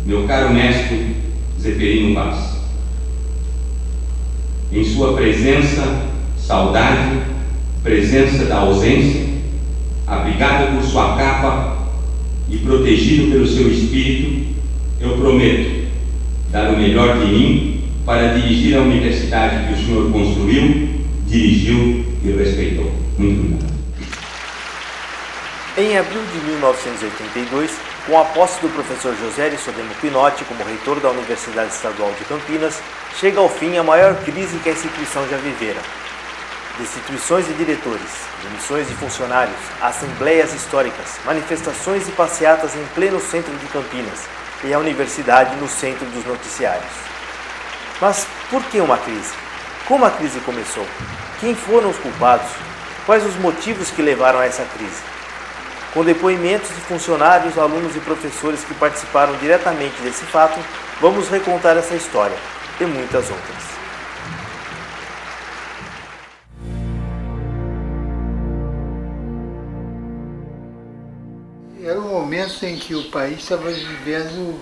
meu caro mestre Zeferino Vaz. Em sua presença, saudade, presença da ausência, abrigado por sua capa e protegido pelo seu espírito, eu prometo dar o melhor de mim para dirigir a universidade que o senhor construiu, dirigiu e respeitou. Muito obrigado. Em abril de 1982, com a posse do professor José Arisodemo Pinotti como reitor da Universidade Estadual de Campinas, chega ao fim a maior crise que a instituição já vivera. Destituições de diretores, demissões de funcionários, assembleias históricas, manifestações e passeatas em pleno centro de Campinas e a universidade no centro dos noticiários. Mas por que uma crise? Como a crise começou? Quem foram os culpados? Quais os motivos que levaram a essa crise? Com depoimentos de funcionários, alunos e professores que participaram diretamente desse fato, vamos recontar essa história e muitas outras. Era um momento em que o país estava vivendo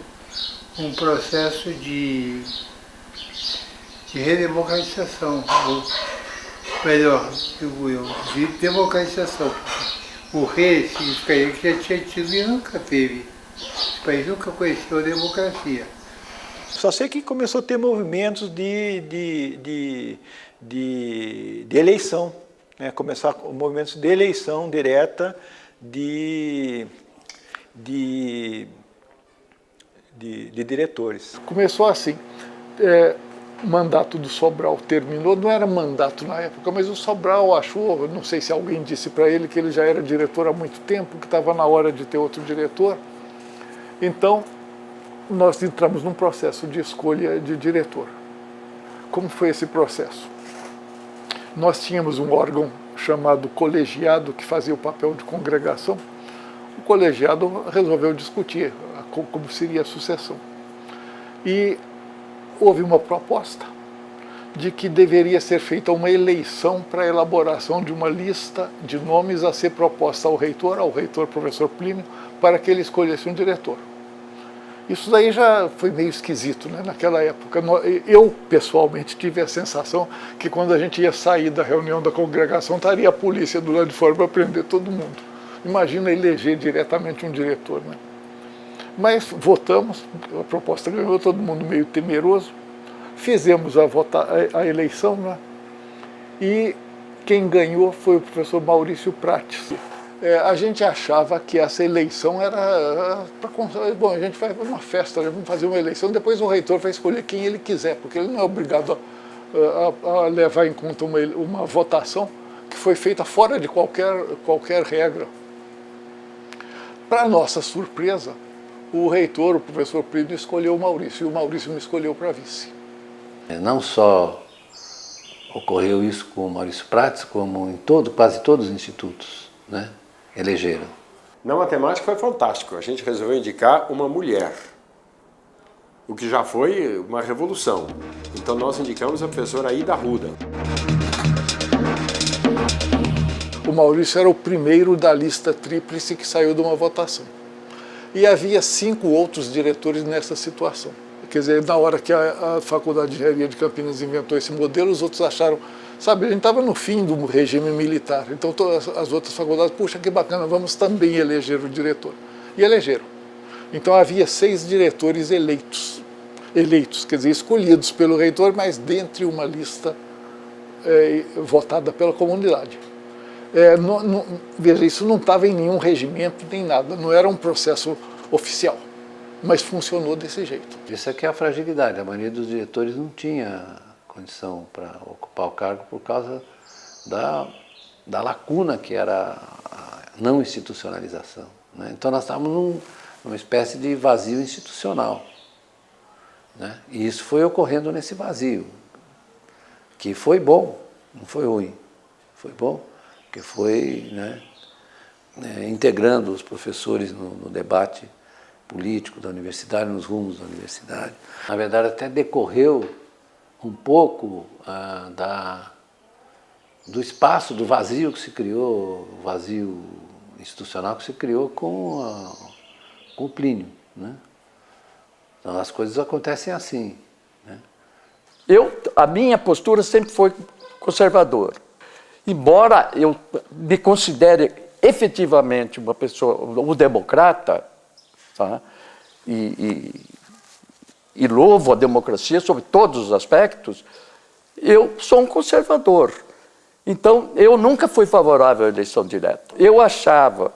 um processo de redemocratização, ou melhor, digo eu, de democratização. O rei significaria que já tinha tido e nunca teve. Esse país nunca conheceu a democracia. Só sei que começou a ter movimentos de eleição, né? Começar movimentos de eleição direta de diretores. Começou assim, o mandato do Sobral terminou, não era mandato na época, mas o Sobral achou, não sei se alguém disse para ele que ele já era diretor há muito tempo, que estava na hora de ter outro diretor. Então, nós entramos num processo de escolha de diretor. Como foi esse processo? Nós tínhamos um órgão chamado colegiado, que fazia o papel de congregação. O colegiado resolveu discutir como seria a sucessão. E houve uma proposta de que deveria ser feita uma eleição para a elaboração de uma lista de nomes a ser proposta ao reitor professor Plínio, para que ele escolhesse um diretor. Isso daí já foi meio esquisito, né? Naquela época. Eu, pessoalmente, tive a sensação que quando a gente ia sair da reunião da congregação, estaria a polícia do lado de fora para prender todo mundo. Imagina eleger diretamente um diretor, né? Mas votamos, a proposta ganhou, todo mundo meio temeroso. Fizemos a eleição, né? E quem ganhou foi o professor Maurício Prates. A gente achava que essa eleição era para... Bom, a gente vai fazer uma festa, vamos fazer uma eleição, depois o reitor vai escolher quem ele quiser, porque ele não é obrigado a levar em conta uma votação que foi feita fora de qualquer regra. Para nossa surpresa, o reitor, o professor Plínio, escolheu o Maurício, e o Maurício me escolheu para vice. Não só ocorreu isso com o Maurício Prates, como em quase todos os institutos, né? Elegeram. Na matemática foi fantástico, a gente resolveu indicar uma mulher, o que já foi uma revolução. Então nós indicamos a professora Aida Arruda. O Maurício era o primeiro da lista tríplice que saiu de uma votação. E havia 5 outros diretores nessa situação. Quer dizer, na hora que a Faculdade de Engenharia de Campinas inventou esse modelo, os outros acharam... Sabe, a gente estava no fim do regime militar, então todas as outras faculdades, puxa, que bacana, vamos também eleger o diretor. E elegeram. Então havia 6 diretores eleitos, quer dizer, escolhidos pelo reitor, mas dentre uma lista votada pela comunidade. Veja, isso não estava em nenhum regimento, nem nada, não era um processo oficial, mas funcionou desse jeito. Isso aqui é a fragilidade, a maioria dos diretores não tinha condição para ocupar o cargo por causa da lacuna que era a não institucionalização, né? Então nós estávamos numa espécie de vazio institucional, né? E isso foi ocorrendo nesse vazio, que foi bom, não foi ruim, foi bom, porque foi, né, integrando os professores no debate político da universidade, nos rumos da universidade. Na verdade, até decorreu um pouco do espaço, do vazio que se criou, o vazio institucional que se criou com o Plínio, né? Então as coisas acontecem assim, né? A minha postura sempre foi conservadora. Embora eu me considere efetivamente uma pessoa, um democrata, tá? E louvo a democracia sobre todos os aspectos, eu sou um conservador. Então, eu nunca fui favorável à eleição direta. Eu achava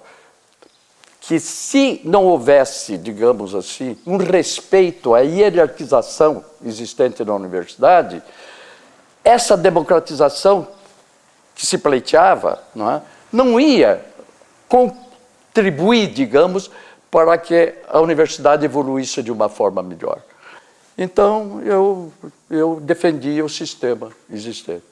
que se não houvesse, digamos assim, um respeito à hierarquização existente na universidade, essa democratização que se pleiteava, não ia contribuir, digamos, para que a universidade evoluísse de uma forma melhor. Então, eu defendia o sistema existente.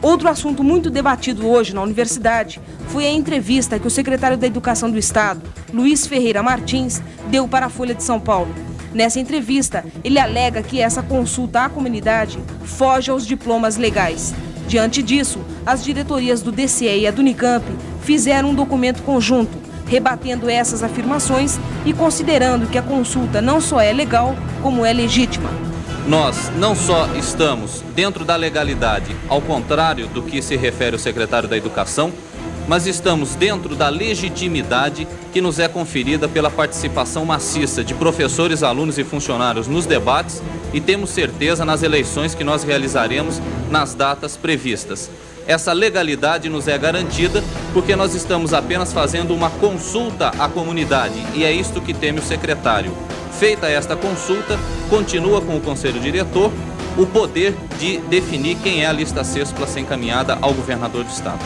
Outro assunto muito debatido hoje na universidade foi a entrevista que o secretário da Educação do Estado, Luiz Ferreira Martins, deu para a Folha de São Paulo. Nessa entrevista, ele alega que essa consulta à comunidade foge aos diplomas legais. Diante disso, as diretorias do DCE e a do Unicamp fizeram um documento conjunto, rebatendo essas afirmações e considerando que a consulta não só é legal, como é legítima. Nós não só estamos dentro da legalidade, ao contrário do que se refere o secretário da Educação, mas estamos dentro da legitimidade que nos é conferida pela participação maciça de professores, alunos e funcionários nos debates e temos certeza nas eleições que nós realizaremos nas datas previstas. Essa legalidade nos é garantida porque nós estamos apenas fazendo uma consulta à comunidade e é isto que teme o secretário. Feita esta consulta, continua com o Conselho Diretor o poder de definir quem é a lista sextupla a ser encaminhada ao governador do Estado.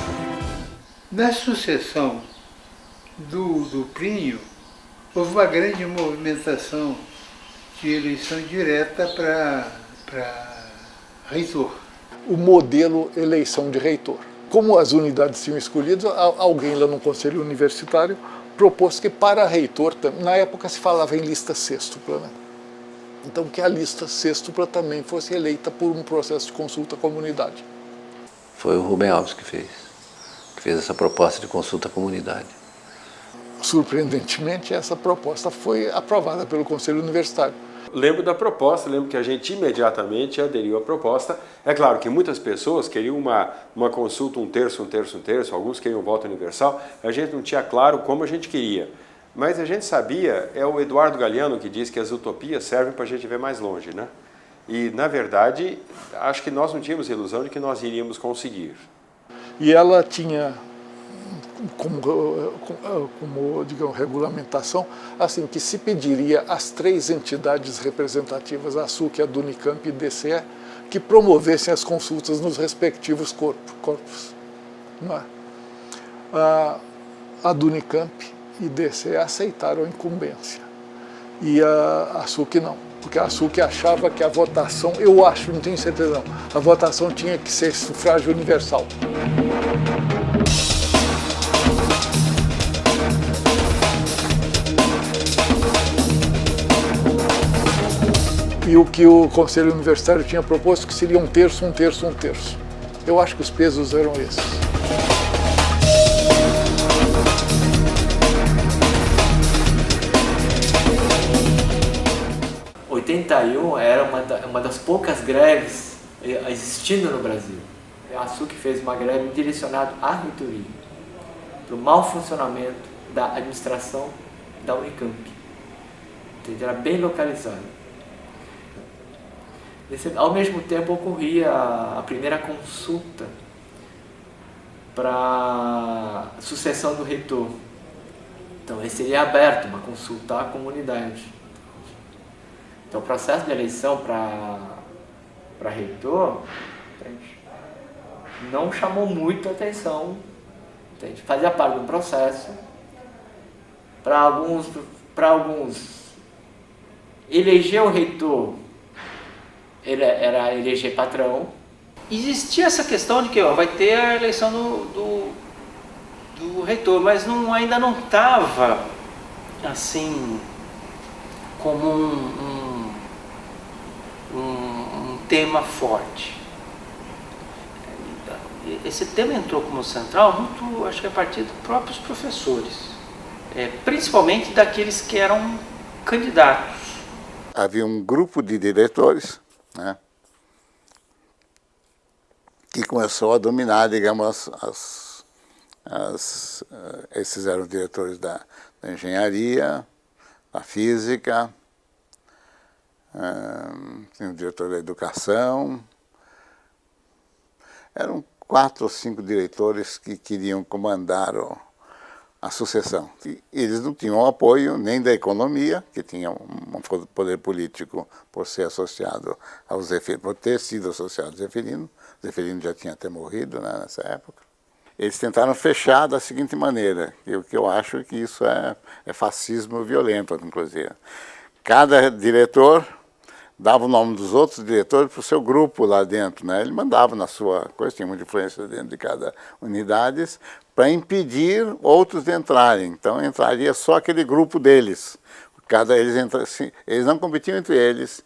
Na sucessão do Plínio, houve uma grande movimentação de eleição direta para reitor. O modelo eleição de reitor. Como as unidades tinham escolhido, alguém lá no Conselho Universitário propôs que para reitor, na época se falava em lista sextupla, né? Então que a lista sextupla também fosse eleita por um processo de consulta à comunidade. Foi o Rubem Alves que fez essa proposta de consulta à comunidade. Surpreendentemente, essa proposta foi aprovada pelo Conselho Universitário. Lembro da proposta, lembro que a gente imediatamente aderiu à proposta. É claro que muitas pessoas queriam uma consulta um terço, alguns queriam um voto universal. A gente não tinha claro como a gente queria. Mas a gente sabia, é o Eduardo Galeano que diz que as utopias servem para a gente ver mais longe, né? E, na verdade, acho que nós não tínhamos ilusão de que nós iríamos conseguir. E ela tinha como digamos, regulamentação, assim, que se pediria às 3 entidades representativas, a SUC, a do Unicamp e DCE, que promovessem as consultas nos respectivos corpos. Não é? A do Unicamp e DCE aceitaram a incumbência. E a SUC não, porque a SUC achava que a votação, eu acho, não tenho certeza não, a votação tinha que ser sufrágio universal. E o que o Conselho Universitário tinha proposto que seria um terço. Eu acho que os pesos eram esses. Em 81 era uma das poucas greves existindo no Brasil. A SUC fez uma greve direcionada à reitoria, para o mau funcionamento da administração da Unicamp. Era bem localizado. Ao mesmo tempo ocorria a primeira consulta para sucessão do reitor. Então esse seria aberto, uma consulta à comunidade. Então o processo de eleição para reitor não chamou muito a atenção. Fazia parte do processo. Para alguns eleger o reitor era eleger patrão. Existia essa questão de que vai ter a eleição do reitor, mas ainda não estava assim como um tema forte. esse tema entrou como central muito, acho que a partir dos próprios professores, principalmente daqueles que eram candidatos. Havia um grupo de diretores, né, que começou a dominar, digamos, esses eram diretores da engenharia, da física, tinha o diretor da educação. Eram 4 ou 5 diretores que queriam comandar a sucessão. E eles não tinham apoio nem da economia, que tinha um poder político por ser associado ao Zeferino, por ter sido associado ao Zeferino. O Zeferino já tinha até morrido, né, nessa época. Eles tentaram fechar da seguinte maneira, que eu acho que isso é fascismo violento, inclusive. Cada diretor dava o nome dos outros diretores para o seu grupo lá dentro, né? Ele mandava na sua coisa, tinha muita influência dentro de cada unidade, para impedir outros de entrarem. Então entraria só aquele grupo deles. Eles não competiam entre eles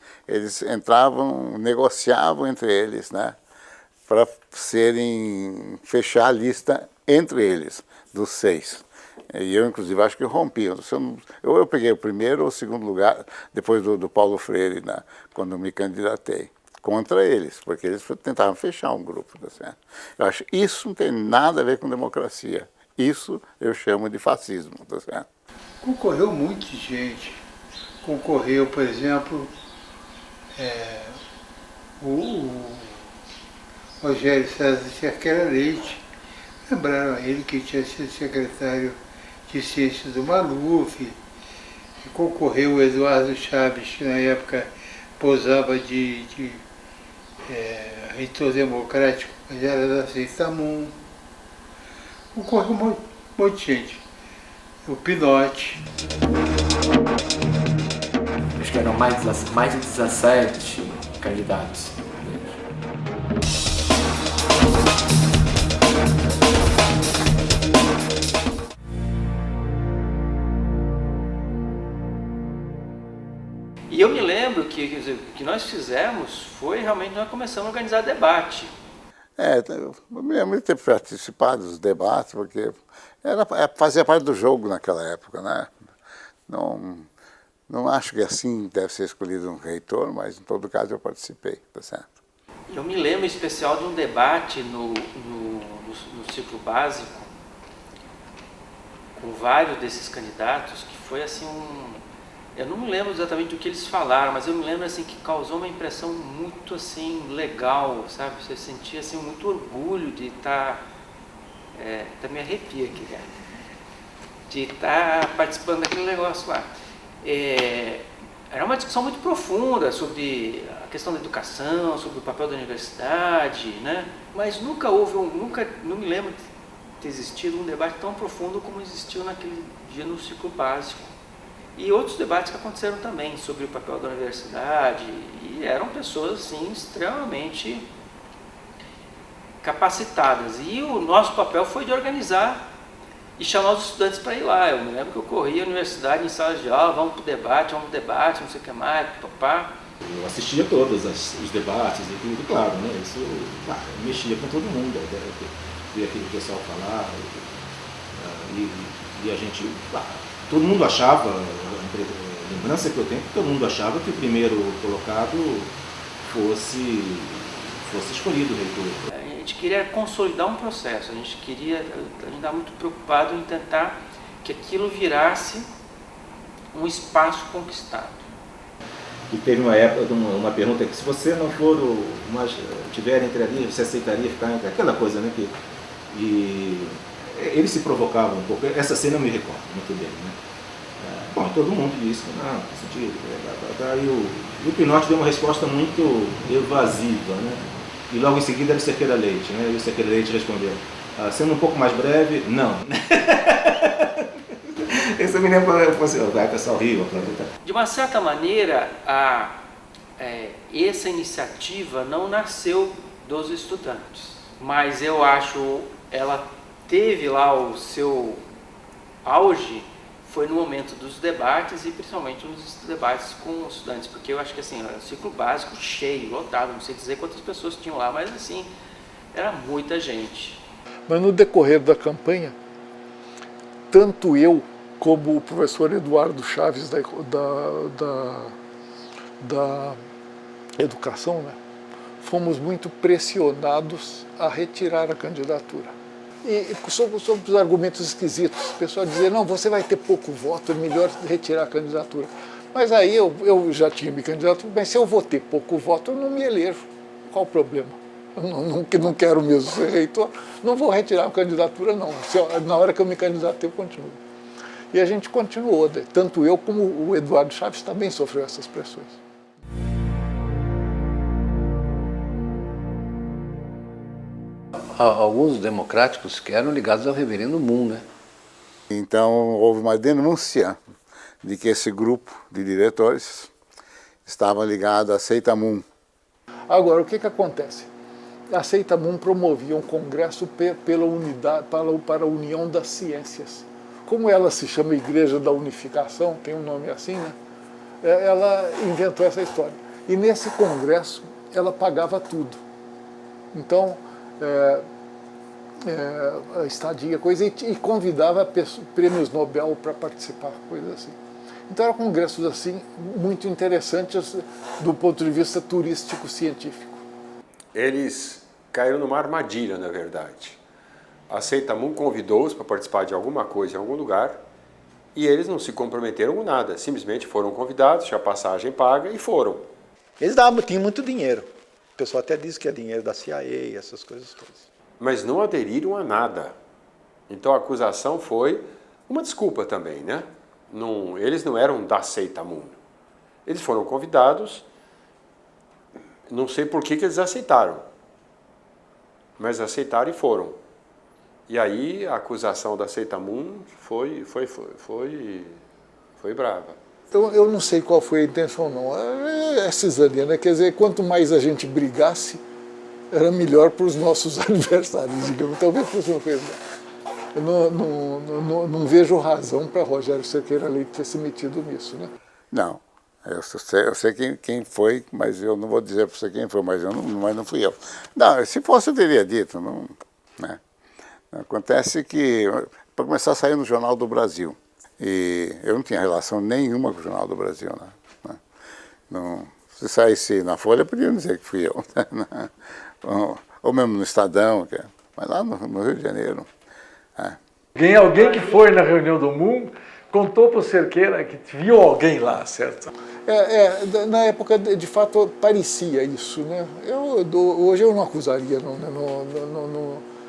entravam, negociavam entre eles, né? Para fechar a lista entre eles, dos 6. E eu, inclusive, acho que rompi. Eu peguei o primeiro ou o segundo lugar, depois do Paulo Freire, né, quando me candidatei, contra eles, porque eles tentavam fechar um grupo. Tá certo? Eu acho que isso não tem nada a ver com democracia. Isso eu chamo de fascismo. Tá certo? Concorreu muita gente. Concorreu, por exemplo, o Rogério César Cerqueira Leite. Lembraram a ele que tinha sido secretário de Ciências do Maluf. E concorreu o Eduardo Chaves, que na época posava de reitor democrático, mas era da Seitamum. Concorreu um monte de gente. O Pinotti. Acho que eram mais de 17 candidatos. E eu me lembro que o que nós fizemos foi realmente nós começamos a organizar debate. Eu me lembro de ter participado dos debates, porque fazia parte do jogo naquela época, né? Não acho que assim deve ser escolhido um reitor, mas em todo caso eu participei, tá certo? Eu me lembro em especial de um debate no ciclo básico, com vários desses candidatos, que foi assim eu não me lembro exatamente do que eles falaram, mas eu me lembro assim que causou uma impressão muito assim legal, sabe? Você sentia assim muito orgulho de estar, até me arrepia aqui, cara, de estar participando daquele negócio lá. Era uma discussão muito profunda sobre a questão da educação, sobre o papel da universidade, né? Mas não me lembro de ter existido um debate tão profundo como existiu naquele dia no ciclo básico. E outros debates que aconteceram também sobre o papel da universidade, e eram pessoas assim, extremamente capacitadas. E o nosso papel foi de organizar e chamar os estudantes para ir lá. Eu me lembro que eu corria a universidade em salas de aula, vamos para o debate, não sei o que mais, papá. Eu assistia todos os debates e tudo, claro, né? Isso mexia com todo mundo, via aquele pessoal falar, e a gente... Todo mundo achava, a lembrança que eu tenho, todo mundo achava que o primeiro colocado fosse escolhido o reitor. A gente queria consolidar um processo, a gente estava muito preocupado em tentar que aquilo virasse um espaço conquistado. E teve uma época, uma pergunta que se você não for tiver entre ali, você aceitaria ficar entre aquela coisa, né? E eles se provocavam um pouco, essa cena eu me recordo muito bem, né? Bom, todo mundo disse, não, sentido, e o Pinotti deu uma resposta muito evasiva, né? E logo em seguida era o Cerqueira Leite, né? E o Cerqueira Leite respondeu, sendo um pouco mais breve, não. Esse eu me lembro, o pessoal riu. De uma certa maneira, essa iniciativa não nasceu dos estudantes, mas eu acho ela teve lá o seu auge foi no momento dos debates e principalmente nos debates com os estudantes, porque eu acho que assim, o ciclo básico cheio, lotado, não sei dizer quantas pessoas tinham lá, mas assim, era muita gente. Mas no decorrer da campanha, tanto eu como o professor Eduardo Chaves da Educação, né, fomos muito pressionados a retirar a candidatura. E sobre os argumentos esquisitos, o pessoal dizia, não, você vai ter pouco voto, é melhor retirar a candidatura. Mas aí eu já tinha me candidato, mas se eu vou ter pouco voto, eu não me elejo. Qual o problema? Eu não quero mesmo ser reitor, não vou retirar a candidatura, não. Na hora que eu me candidatei, eu continuo. E a gente continuou, tanto eu como o Eduardo Chaves também sofreu essas pressões. Alguns democráticos que eram ligados ao reverendo Moon, né? Então houve uma denúncia de que esse grupo de diretores estava ligado à seita Moon. Agora, o que acontece? A seita Moon promovia um congresso pela unidade, para a União das Ciências. Como ela se chama Igreja da Unificação, tem um nome assim, né? Ela inventou essa história. E nesse congresso, ela pagava tudo. Então, a estadia, coisa, e convidava prêmios Nobel para participar, coisas assim. Então eram congressos assim, muito interessantes do ponto de vista turístico-científico. Eles caíram numa armadilha, na verdade. A seita Moon convidou-os para participar de alguma coisa em algum lugar e eles não se comprometeram com nada, simplesmente foram convidados, tinha passagem paga e foram. Eles tinham muito dinheiro. O pessoal até diz que é dinheiro da CIA, essas coisas todas. Mas não aderiram a nada. Então a acusação foi uma desculpa também, né? Eles não eram da seita Moon. Eles foram convidados, não sei por que eles aceitaram, mas aceitaram e foram. E aí a acusação da seita Moon foi brava. Então eu não sei qual foi a intenção, não. É cisânia, né? Quer dizer, quanto mais a gente brigasse, era melhor para os nossos adversários, digamos. Talvez fosse uma coisa. Eu não vejo razão para Rogério Cerqueira Leite ter se metido nisso, né? Não, eu sei quem foi, mas eu não vou dizer para você quem foi, mas não fui eu. Não, se fosse eu teria dito, não, né? Acontece que, para começar, saiu no Jornal do Brasil, e eu não tinha relação nenhuma com o Jornal do Brasil, né? Não, se saísse na Folha, podiam dizer que fui eu, né? Ou mesmo no Estadão, mas lá no Rio de Janeiro. Alguém que foi na reunião do Moon contou para o Cerqueira que viu alguém lá, certo? Na época, de fato, parecia isso, né? Hoje eu não acusaria, não.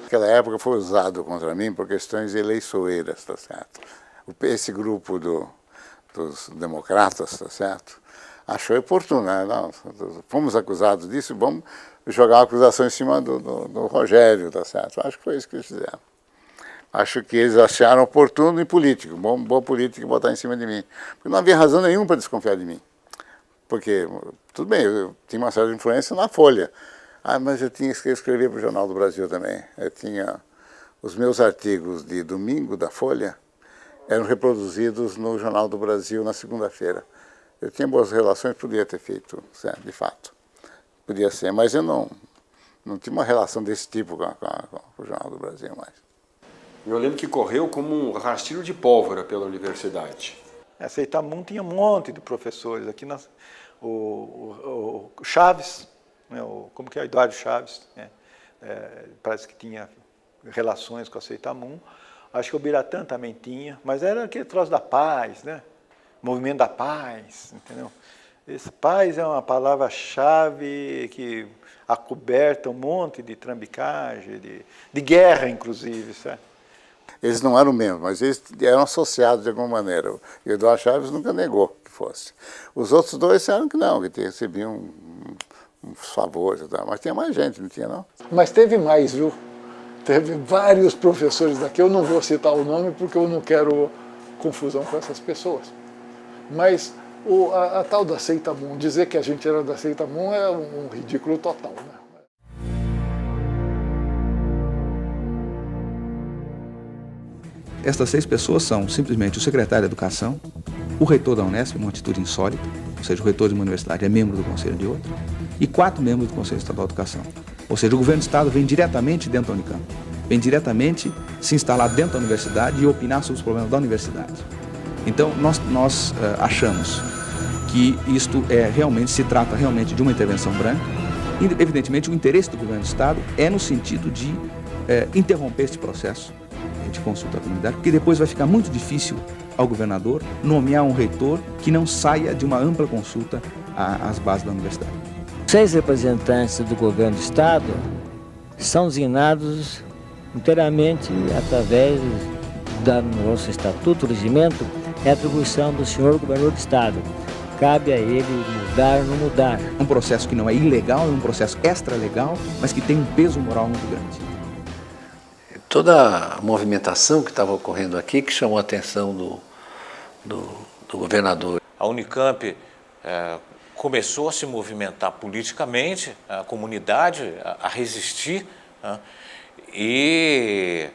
Naquela época foi usado contra mim por questões eleiçoeiras, tá certo? Esse grupo dos democratas, tá certo? Achou oportuno, né? Não, fomos acusados disso, vamos jogar a acusação em cima do Rogério, tá certo? Acho que foi isso que eles fizeram. Acho que eles acharam oportuno e político, boa política botar em cima de mim. Porque não havia razão nenhuma para desconfiar de mim. Porque, tudo bem, eu tinha uma certa influência na Folha. Mas eu tinha que escrever para o Jornal do Brasil também. Eu tinha os meus artigos de domingo da Folha, eram reproduzidos no Jornal do Brasil na segunda-feira. Eu tinha boas relações, podia ter feito, certo, de fato. Podia ser, mas eu não tinha uma relação desse tipo com o Jornal do Brasil mais. Eu lembro que correu como um rastilho de pólvora pela universidade. A seita Moon tinha um monte de professores. Aqui o Chaves, né, como que é? Eduardo Chaves, né? Parece que tinha relações com a seita Moon. Acho que o Biratã também tinha, mas era aquele troço da paz, né? Movimento da paz, entendeu? Esse paz é uma palavra-chave que acoberta um monte de trambicagem, de guerra, inclusive, sabe? Eles não eram membros, mas eles eram associados de alguma maneira. O Eduardo Chaves nunca negou que fosse. Os outros dois disseram que não, que recebiam uns favores, mas tinha mais gente, não tinha não? Mas teve mais, viu? Teve vários professores daqui, eu não vou citar o nome porque eu não quero confusão com essas pessoas. Mas a tal da seita Moon, dizer que a gente era da seita Moon é um ridículo total, né? Estas 6 pessoas são simplesmente o secretário de Educação, o reitor da Unesp, uma atitude insólita, ou seja, o reitor de uma universidade é membro do conselho de outra, e 4 membros do Conselho Estadual de Educação. Ou seja, o governo do Estado vem diretamente dentro da Unicamp, vem diretamente se instalar dentro da universidade e opinar sobre os problemas da universidade. Então, nós achamos que isto se trata realmente de uma intervenção branca. E, evidentemente, o interesse do governo do Estado é no sentido de interromper este processo de consulta à comunidade, porque depois vai ficar muito difícil ao governador nomear um reitor que não saia de uma ampla consulta às bases da universidade. 6 representantes do governo do Estado são designados inteiramente através do nosso estatuto, do regimento, é atribuição do senhor governador do Estado. Cabe a ele mudar ou não mudar. Um processo que não é ilegal, é um processo extralegal, mas que tem um peso moral muito grande. Toda a movimentação que estava ocorrendo aqui, que chamou a atenção do governador. A Unicamp começou a se movimentar politicamente, a comunidade a resistir, né? E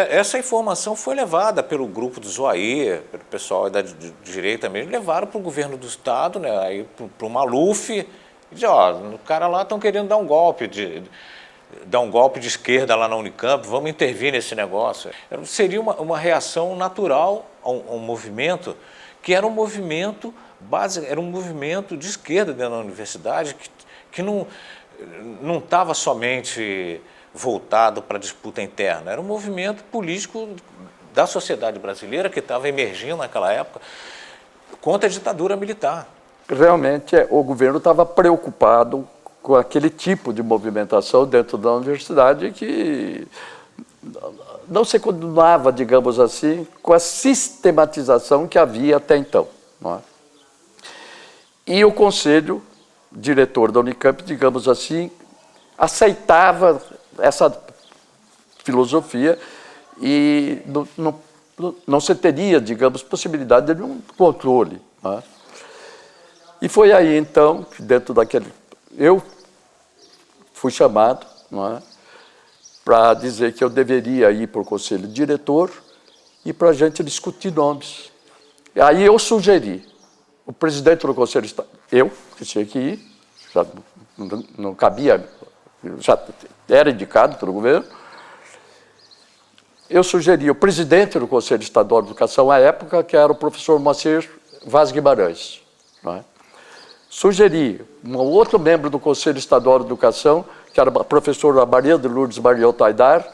essa informação foi levada pelo grupo do Zoaí, pelo pessoal da direita mesmo, levaram para o governo do Estado, né, aí para o Maluf, e dizem, ó, o cara lá estão querendo dar um golpe de esquerda lá na Unicamp, vamos intervir nesse negócio. Seria uma reação natural a um movimento que era um movimento básico, era um movimento de esquerda dentro da universidade, que não estava somente voltado para a disputa interna, era um movimento político da sociedade brasileira que estava emergindo naquela época contra a ditadura militar. Realmente, o governo estava preocupado com aquele tipo de movimentação dentro da universidade que não se coordenava, digamos assim, com a sistematização que havia até então. Não é? E o conselho diretor da Unicamp, digamos assim, aceitava essa filosofia e não se teria, digamos, possibilidade de um controle. Não é? E foi aí, então, que dentro daquele... Eu fui chamado, não é, para dizer que eu deveria ir para o conselho diretor e para a gente discutir nomes. E aí eu sugeri, o presidente do conselho, eu, que tinha que ir, já não cabia, já era indicado pelo governo, eu sugeri o presidente do Conselho Estadual de Educação à época, que era o professor Moacir Vaz Guimarães. Não é? Sugeri um outro membro do Conselho Estadual de Educação, que era a professora Maria de Lourdes Mariel Taidar,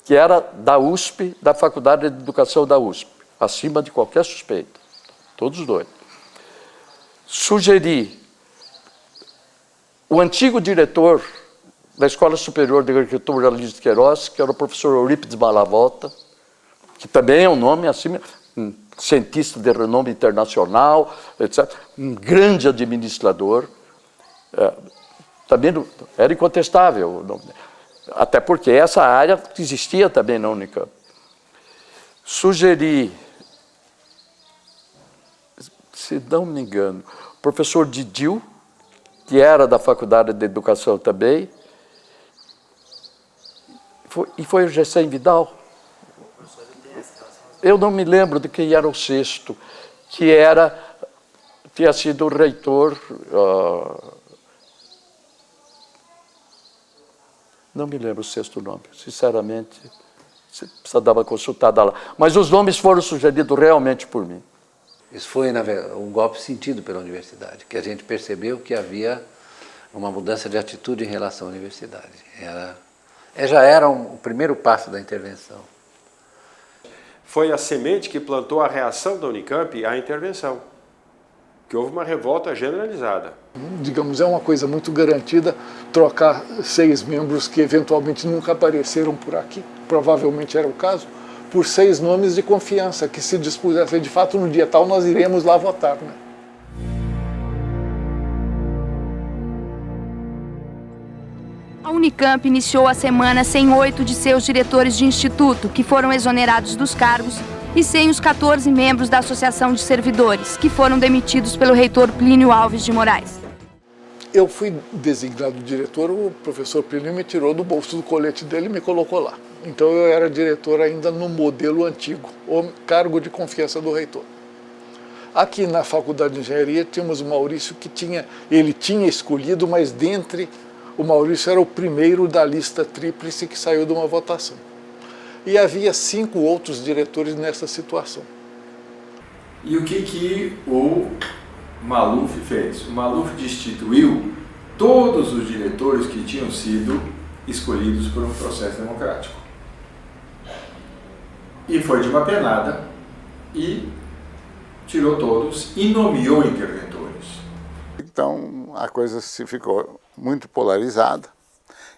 que era da USP, da Faculdade de Educação da USP, acima de qualquer suspeita, todos dois. Sugeri o antigo diretor da Escola Superior de Agricultura Luiz de Queiroz, que era o professor Eurípides Malavolta, que também é um nome acima, um cientista de renome internacional, etc., um grande administrador, também era incontestável, até porque essa área existia também na Unicamp. Sugeri, se não me engano, o professor Didil, que era da Faculdade de Educação também, e foi o Gessém Vidal. Eu não me lembro de quem era o sexto, que tinha sido o reitor, não me lembro o sexto nome, sinceramente, você precisa dar uma consultada lá. Mas os nomes foram sugeridos realmente por mim. Isso foi, na verdade, um golpe sentido pela universidade, que a gente percebeu que havia uma mudança de atitude em relação à universidade. Já era o primeiro passo da intervenção. Foi a semente que plantou a reação da Unicamp à intervenção, que houve uma revolta generalizada. Digamos, é uma coisa muito garantida trocar 6 membros que eventualmente nunca apareceram por aqui, provavelmente era o caso, por 6 nomes de confiança, que se dispusessem de fato no dia tal nós iremos lá votar, né? A Unicamp iniciou a semana sem 8 de seus diretores de instituto, que foram exonerados dos cargos, e sem os 14 membros da Associação de Servidores, que foram demitidos pelo reitor Plínio Alves de Moraes. Eu fui designado diretor, o professor Plínio me tirou do bolso do colete dele e me colocou lá. Então eu era diretor ainda no modelo antigo, o cargo de confiança do reitor. Aqui na Faculdade de Engenharia tínhamos o Maurício que ele tinha escolhido, mas dentre o Maurício era o primeiro da lista tríplice que saiu de uma votação. E havia 5 outros diretores nessa situação. E o que o Maluf fez? O Maluf destituiu todos os diretores que tinham sido escolhidos por um processo democrático. E foi de uma penada e tirou todos e nomeou interventores. Então a coisa se ficou muito polarizada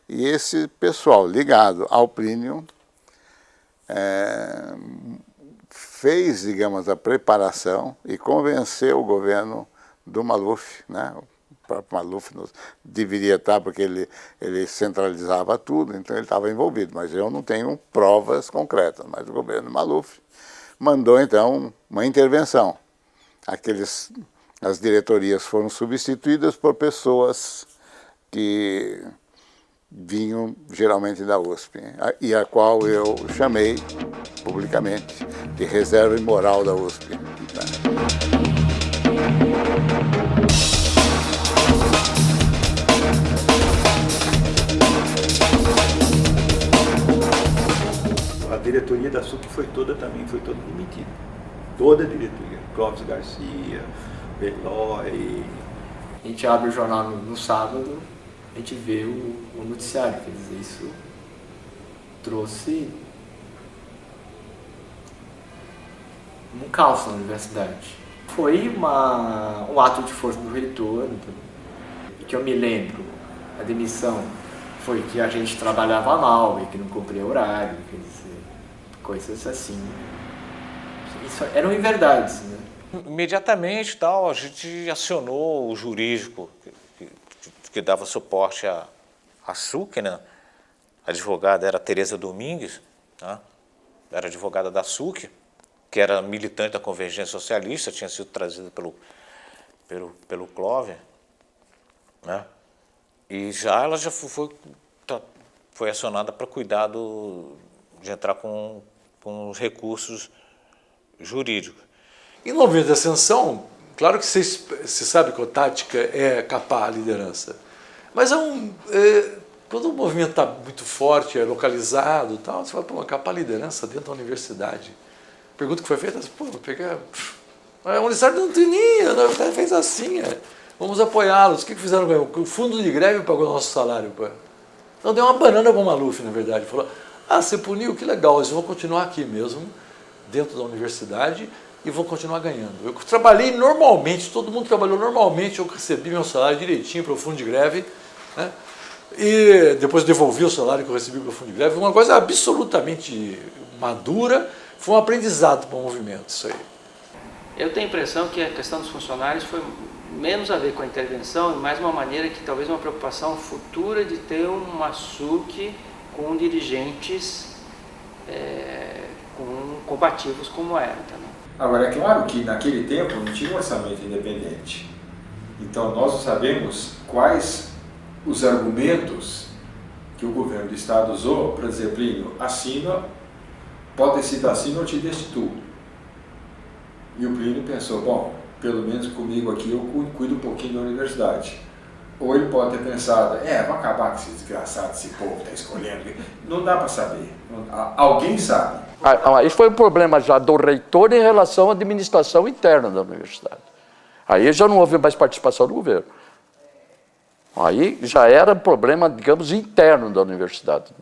e esse pessoal ligado ao Plínio fez, digamos, a preparação e convenceu o governo do Maluf, né? O próprio Maluf deveria estar porque ele centralizava tudo, então ele estava envolvido, mas eu não tenho provas concretas, mas o governo Maluf mandou então uma intervenção. As diretorias foram substituídas por pessoas que vinham geralmente da USP, e a qual eu chamei publicamente de reserva imoral da USP. A diretoria da SUC foi toda demitida. Toda a diretoria. Clóvis Garcia, Beloy. A gente abre o jornal no sábado, a gente vê o noticiário, quer dizer, isso trouxe um caos na universidade. Foi um ato de força do reitor, que eu me lembro, a demissão foi que a gente trabalhava mal e que não cumpria horário, quer dizer, coisas assim. Isso eram inverdades, né? Imediatamente, a gente acionou o jurídico que dava suporte à SUC, né? A advogada era Tereza Domingues, né? Era advogada da SUC, que era militante da Convergência Socialista, tinha sido trazida pelo Clóvis, né? E ela já foi acionada para cuidar de entrar com os recursos jurídicos. Em movimento de ascensão, claro que você sabe que a tática é capar a liderança, mas quando o movimento está muito forte, é localizado e tal, você vai capar a liderança dentro da universidade. Pergunta que foi feita, a universidade não tem nem, a universidade fez assim, vamos apoiá-los. O que fizeram? O fundo de greve pagou o nosso salário. Então deu uma banana para o Maluf, na verdade. Falou, você puniu, que legal, eles vão continuar aqui mesmo, dentro da universidade, e vou continuar ganhando. Eu trabalhei normalmente, todo mundo trabalhou normalmente, eu recebi meu salário direitinho para o fundo de greve, né? E depois devolvi o salário que eu recebi para o fundo de greve. Uma coisa absolutamente madura, foi um aprendizado para o movimento, isso aí. Eu tenho a impressão que a questão dos funcionários foi menos a ver com a intervenção e mais uma maneira que talvez uma preocupação futura de ter uma SUC com dirigentes combativos como era também. Agora, é claro que naquele tempo não tinha um orçamento independente. Então nós não sabemos quais os argumentos que o governo do Estado usou para dizer, Plínio, assina, pode citar assina ou te destituo. E o Plínio pensou, bom, pelo menos comigo aqui eu cuido um pouquinho da universidade. Ou ele pode ter pensado, vamos acabar com esse desgraçado, esse povo está escolhendo. Não dá para saber. Alguém sabe. Aí foi um problema já do reitor em relação à administração interna da universidade. Aí já não houve mais participação do governo. Aí já era um problema, digamos, interno da universidade.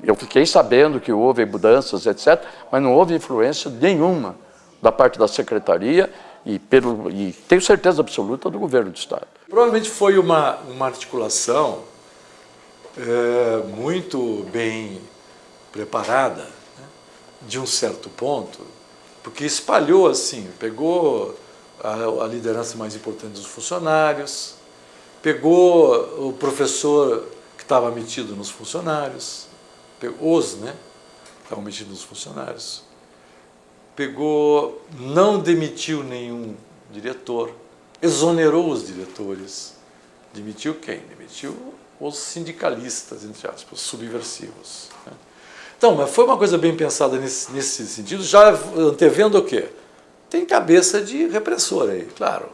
Eu fiquei sabendo que houve mudanças, etc., mas não houve influência nenhuma da parte da secretaria e tenho certeza absoluta do governo do Estado. Provavelmente foi uma articulação muito bem preparada, né, de um certo ponto, porque espalhou assim, pegou a liderança mais importante dos funcionários, pegou o professor que estava metido nos funcionários, estavam metidos nos funcionários, não demitiu nenhum diretor, exonerou os diretores. Demitiu quem? Demitiu os sindicalistas, entre aspas, os subversivos. Né? Então, mas foi uma coisa bem pensada nesse sentido, já antevendo o quê? Tem cabeça de repressor aí, claro.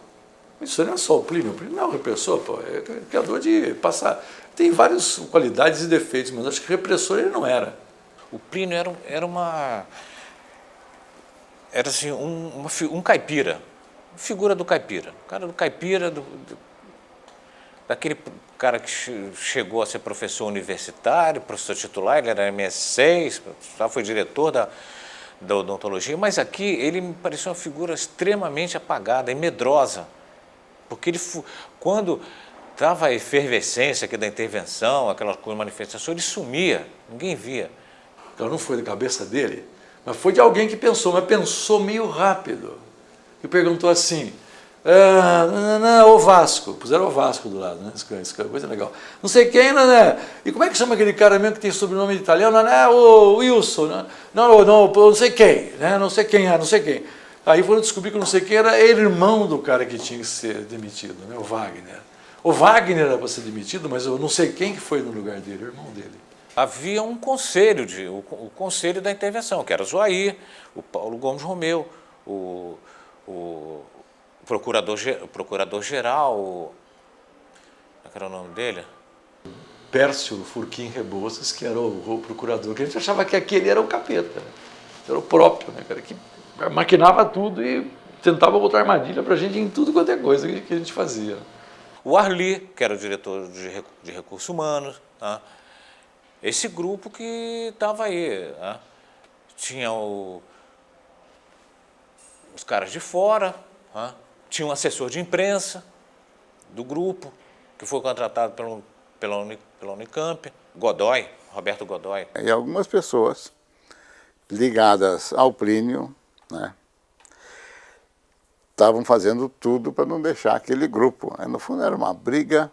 Isso não é só o Plínio não é um repressor, pô, é criador de passar. Tem várias qualidades e defeitos, mas acho que repressor ele não era. O Plínio era assim, um caipira, figura do caipira, o cara do caipira, daquele cara que chegou a ser professor universitário, professor titular, ele era MS6, já foi diretor da odontologia, mas aqui ele me parecia uma figura extremamente apagada e medrosa, porque ele, quando estava a efervescência aqui da intervenção, aquela manifestação, ele sumia, ninguém via. Então não foi da cabeça dele, mas foi de alguém que pensou, mas pensou meio rápido. E perguntou assim, o Vasco, puseram o Vasco do lado, né? Isso é coisa legal. Não sei quem, né? E como é que chama aquele cara mesmo que tem sobrenome italiano? Né? O Wilson, né? Não sei quem, né? Não sei quem. Aí foram descobrir que não sei quem era irmão do cara que tinha que ser demitido, né? O Wagner. O Wagner era para ser demitido, mas eu não sei quem que foi no lugar dele, o irmão dele. Havia um conselho, o conselho da intervenção, que era o Zoair, o Paulo Gomes Romeu, o procurador-geral, como era o nome dele? Pércio Furquim Rebouças, que era o procurador, que a gente achava que aquele era o capeta, era o próprio, né, cara, que maquinava tudo e tentava botar armadilha para a gente em tudo quanto é coisa que a gente fazia. O Arli, que era o diretor de recursos humanos, tá? Esse grupo que estava aí, tá? Tinha os caras de fora, tá? Tinha um assessor de imprensa do grupo, que foi contratado pela Unicamp, Godoy, Roberto Godoy. E algumas pessoas ligadas ao Plínio, né, estavam fazendo tudo para não deixar aquele grupo. No fundo era uma briga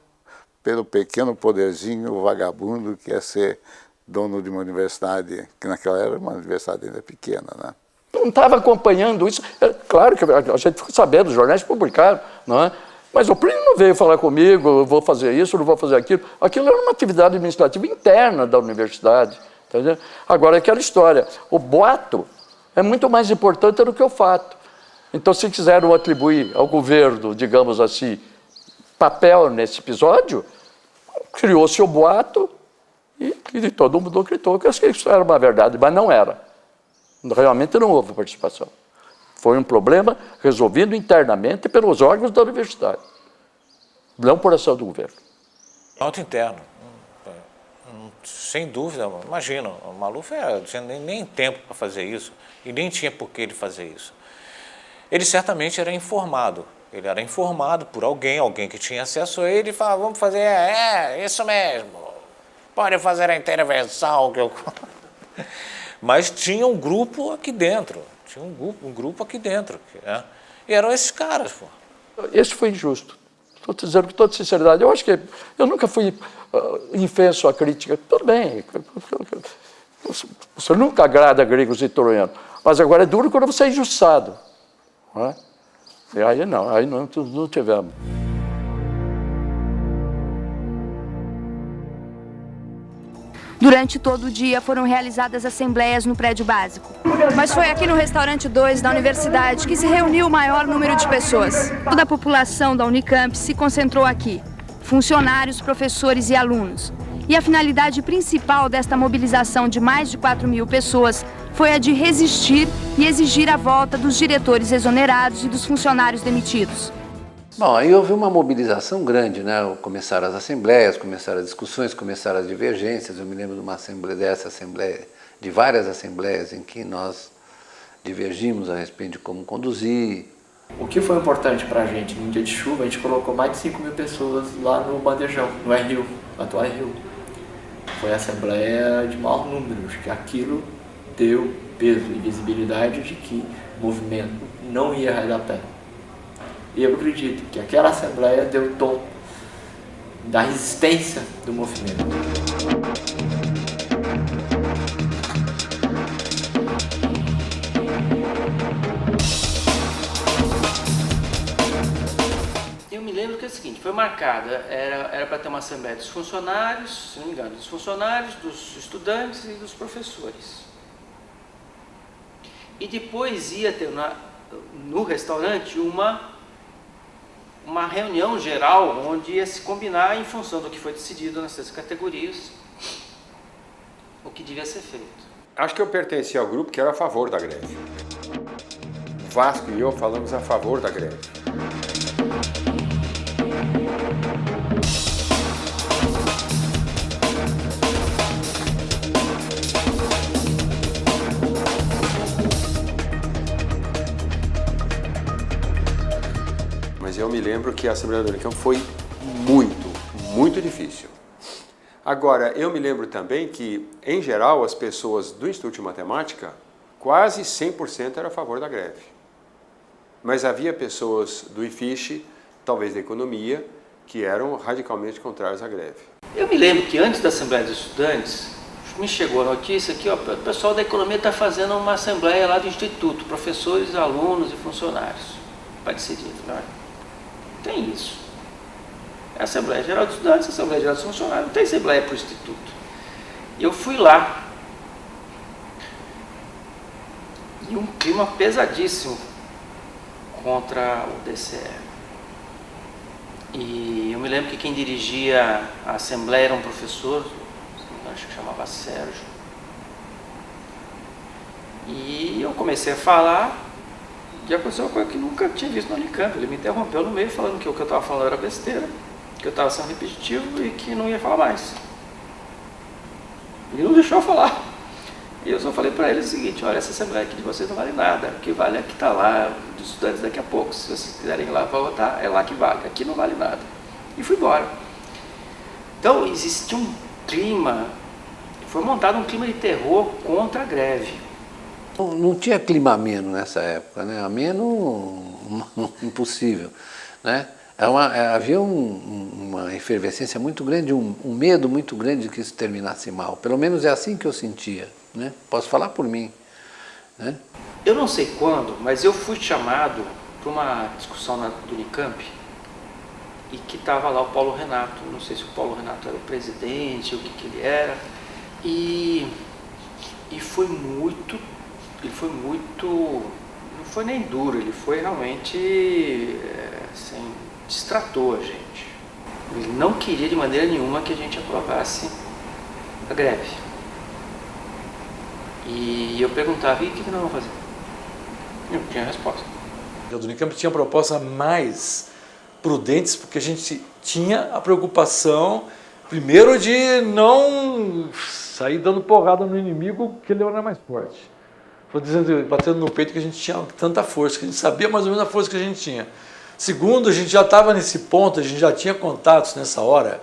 pelo pequeno poderzinho vagabundo que é ser dono de uma universidade, que naquela era uma universidade ainda pequena, né? Não estava acompanhando isso. Claro que a gente ficou sabendo, os jornais publicaram, não é? Mas o Plínio não veio falar comigo, eu vou fazer isso, não vou fazer aquilo. Aquilo era uma atividade administrativa interna da universidade. Entendeu? Agora, aquela história, o boato é muito mais importante do que o fato. Então, se quiseram atribuir ao governo, digamos assim, papel nesse episódio, criou-se o boato e todo mundo acreditou que isso era uma verdade, mas não era. Realmente não houve participação. Foi um problema resolvido internamente pelos órgãos da universidade, não por ação do governo. Auto interno, sem dúvida. Imagina, o Maluf não tinha nem tempo para fazer isso e nem tinha por que ele fazer isso. Ele certamente era informado. Ele era informado por alguém que tinha acesso a ele e falava, vamos fazer, isso mesmo, pode fazer a intervenção. Mas tinha um grupo aqui dentro, né? E eram esses caras, pô. Esse foi injusto. Estou te dizendo com toda sinceridade. Eu acho que eu nunca fui infenso à crítica. Tudo bem, você nunca agrada gregos e troianos, mas agora é duro quando você é injustiçado. Não é? E aí não tivemos. Durante todo o dia foram realizadas assembleias no prédio básico. Mas foi aqui no restaurante 2 da universidade que se reuniu o maior número de pessoas. Toda a população da Unicamp se concentrou aqui. Funcionários, professores e alunos. E a finalidade principal desta mobilização de mais de 4.000 pessoas foi a de resistir e exigir a volta dos diretores exonerados e dos funcionários demitidos. Bom, aí houve uma mobilização grande, né? Começaram as assembleias, começaram as discussões, começaram as divergências. Eu me lembro de uma assembleia, de várias assembleias em que nós divergimos a respeito de como conduzir. O que foi importante para a gente num dia de chuva, a gente colocou mais de 5.000 pessoas lá no Bandejão, no RU, no atual RU. Foi a assembleia de maior número, acho que aquilo deu peso e visibilidade de que o movimento não ia arredar a pé. E eu acredito que aquela assembleia deu o tom da resistência do movimento. Eu me lembro que é o seguinte, foi marcada, era para ter uma assembleia dos funcionários, se não me engano, dos funcionários, dos estudantes e dos professores. E depois ia ter no restaurante uma uma reunião geral onde ia se combinar em função do que foi decidido nessas categorias o que devia ser feito. Acho que eu pertencia ao grupo que era a favor da greve. O Vasco e eu falamos a favor da greve. Mas eu me lembro que a Assembleia da Unicamp foi muito difícil. Agora, eu me lembro também que, em geral, as pessoas do Instituto de Matemática, quase 100% eram a favor da greve. Mas havia pessoas do IFISH, talvez da economia, que eram radicalmente contrárias à greve. Eu me lembro que antes da Assembleia dos Estudantes, me chegou a notícia que o pessoal da economia está fazendo uma assembleia lá do Instituto, professores, alunos e funcionários, para decidir. Não tem isso. É a Assembleia Geral dos Estudantes, a Assembleia Geral dos Funcionários, não tem assembleia para o Instituto. E eu fui lá, e um clima pesadíssimo contra o DCE. E eu me lembro que quem dirigia a Assembleia era um professor, acho que chamava Sérgio. E eu comecei a falar, e aconteceu uma coisa que nunca tinha visto no Unicamp. Ele me interrompeu no meio, falando que o que eu estava falando era besteira, que eu estava sendo repetitivo e que não ia falar mais. E não deixou eu falar. E eu só falei para ele o seguinte: olha, essa assembleia aqui de vocês não vale nada, o que vale é que está lá dos estudantes daqui a pouco. Se vocês quiserem ir lá para votar, é lá que vale, aqui não vale nada. E fui embora. Então existia um clima, foi montado um clima de terror contra a greve. Não tinha clima ameno nessa época, né? Ameno, impossível, né? Havia uma efervescência muito grande, um medo muito grande de que isso terminasse mal. Pelo menos é assim que eu sentia, né? Posso falar por mim, né? Eu não sei quando, mas eu fui chamado para uma discussão do Unicamp e que estava lá o Paulo Renato. Não sei se o Paulo Renato era o presidente, o que ele era. E foi muito, não foi nem duro, ele foi realmente, assim, distratou a gente. Ele não queria de maneira nenhuma que a gente aprovasse a greve. E eu perguntava, e o que nós vamos fazer? Não tinha resposta. O Unicamp tinha propostas mais prudentes, porque a gente tinha a preocupação, primeiro, de não sair dando porrada no inimigo, que ele era mais forte. Foi dizendo, batendo no peito que a gente tinha tanta força, que a gente sabia mais ou menos a força que a gente tinha. Segundo, a gente já estava nesse ponto, a gente já tinha contatos nessa hora.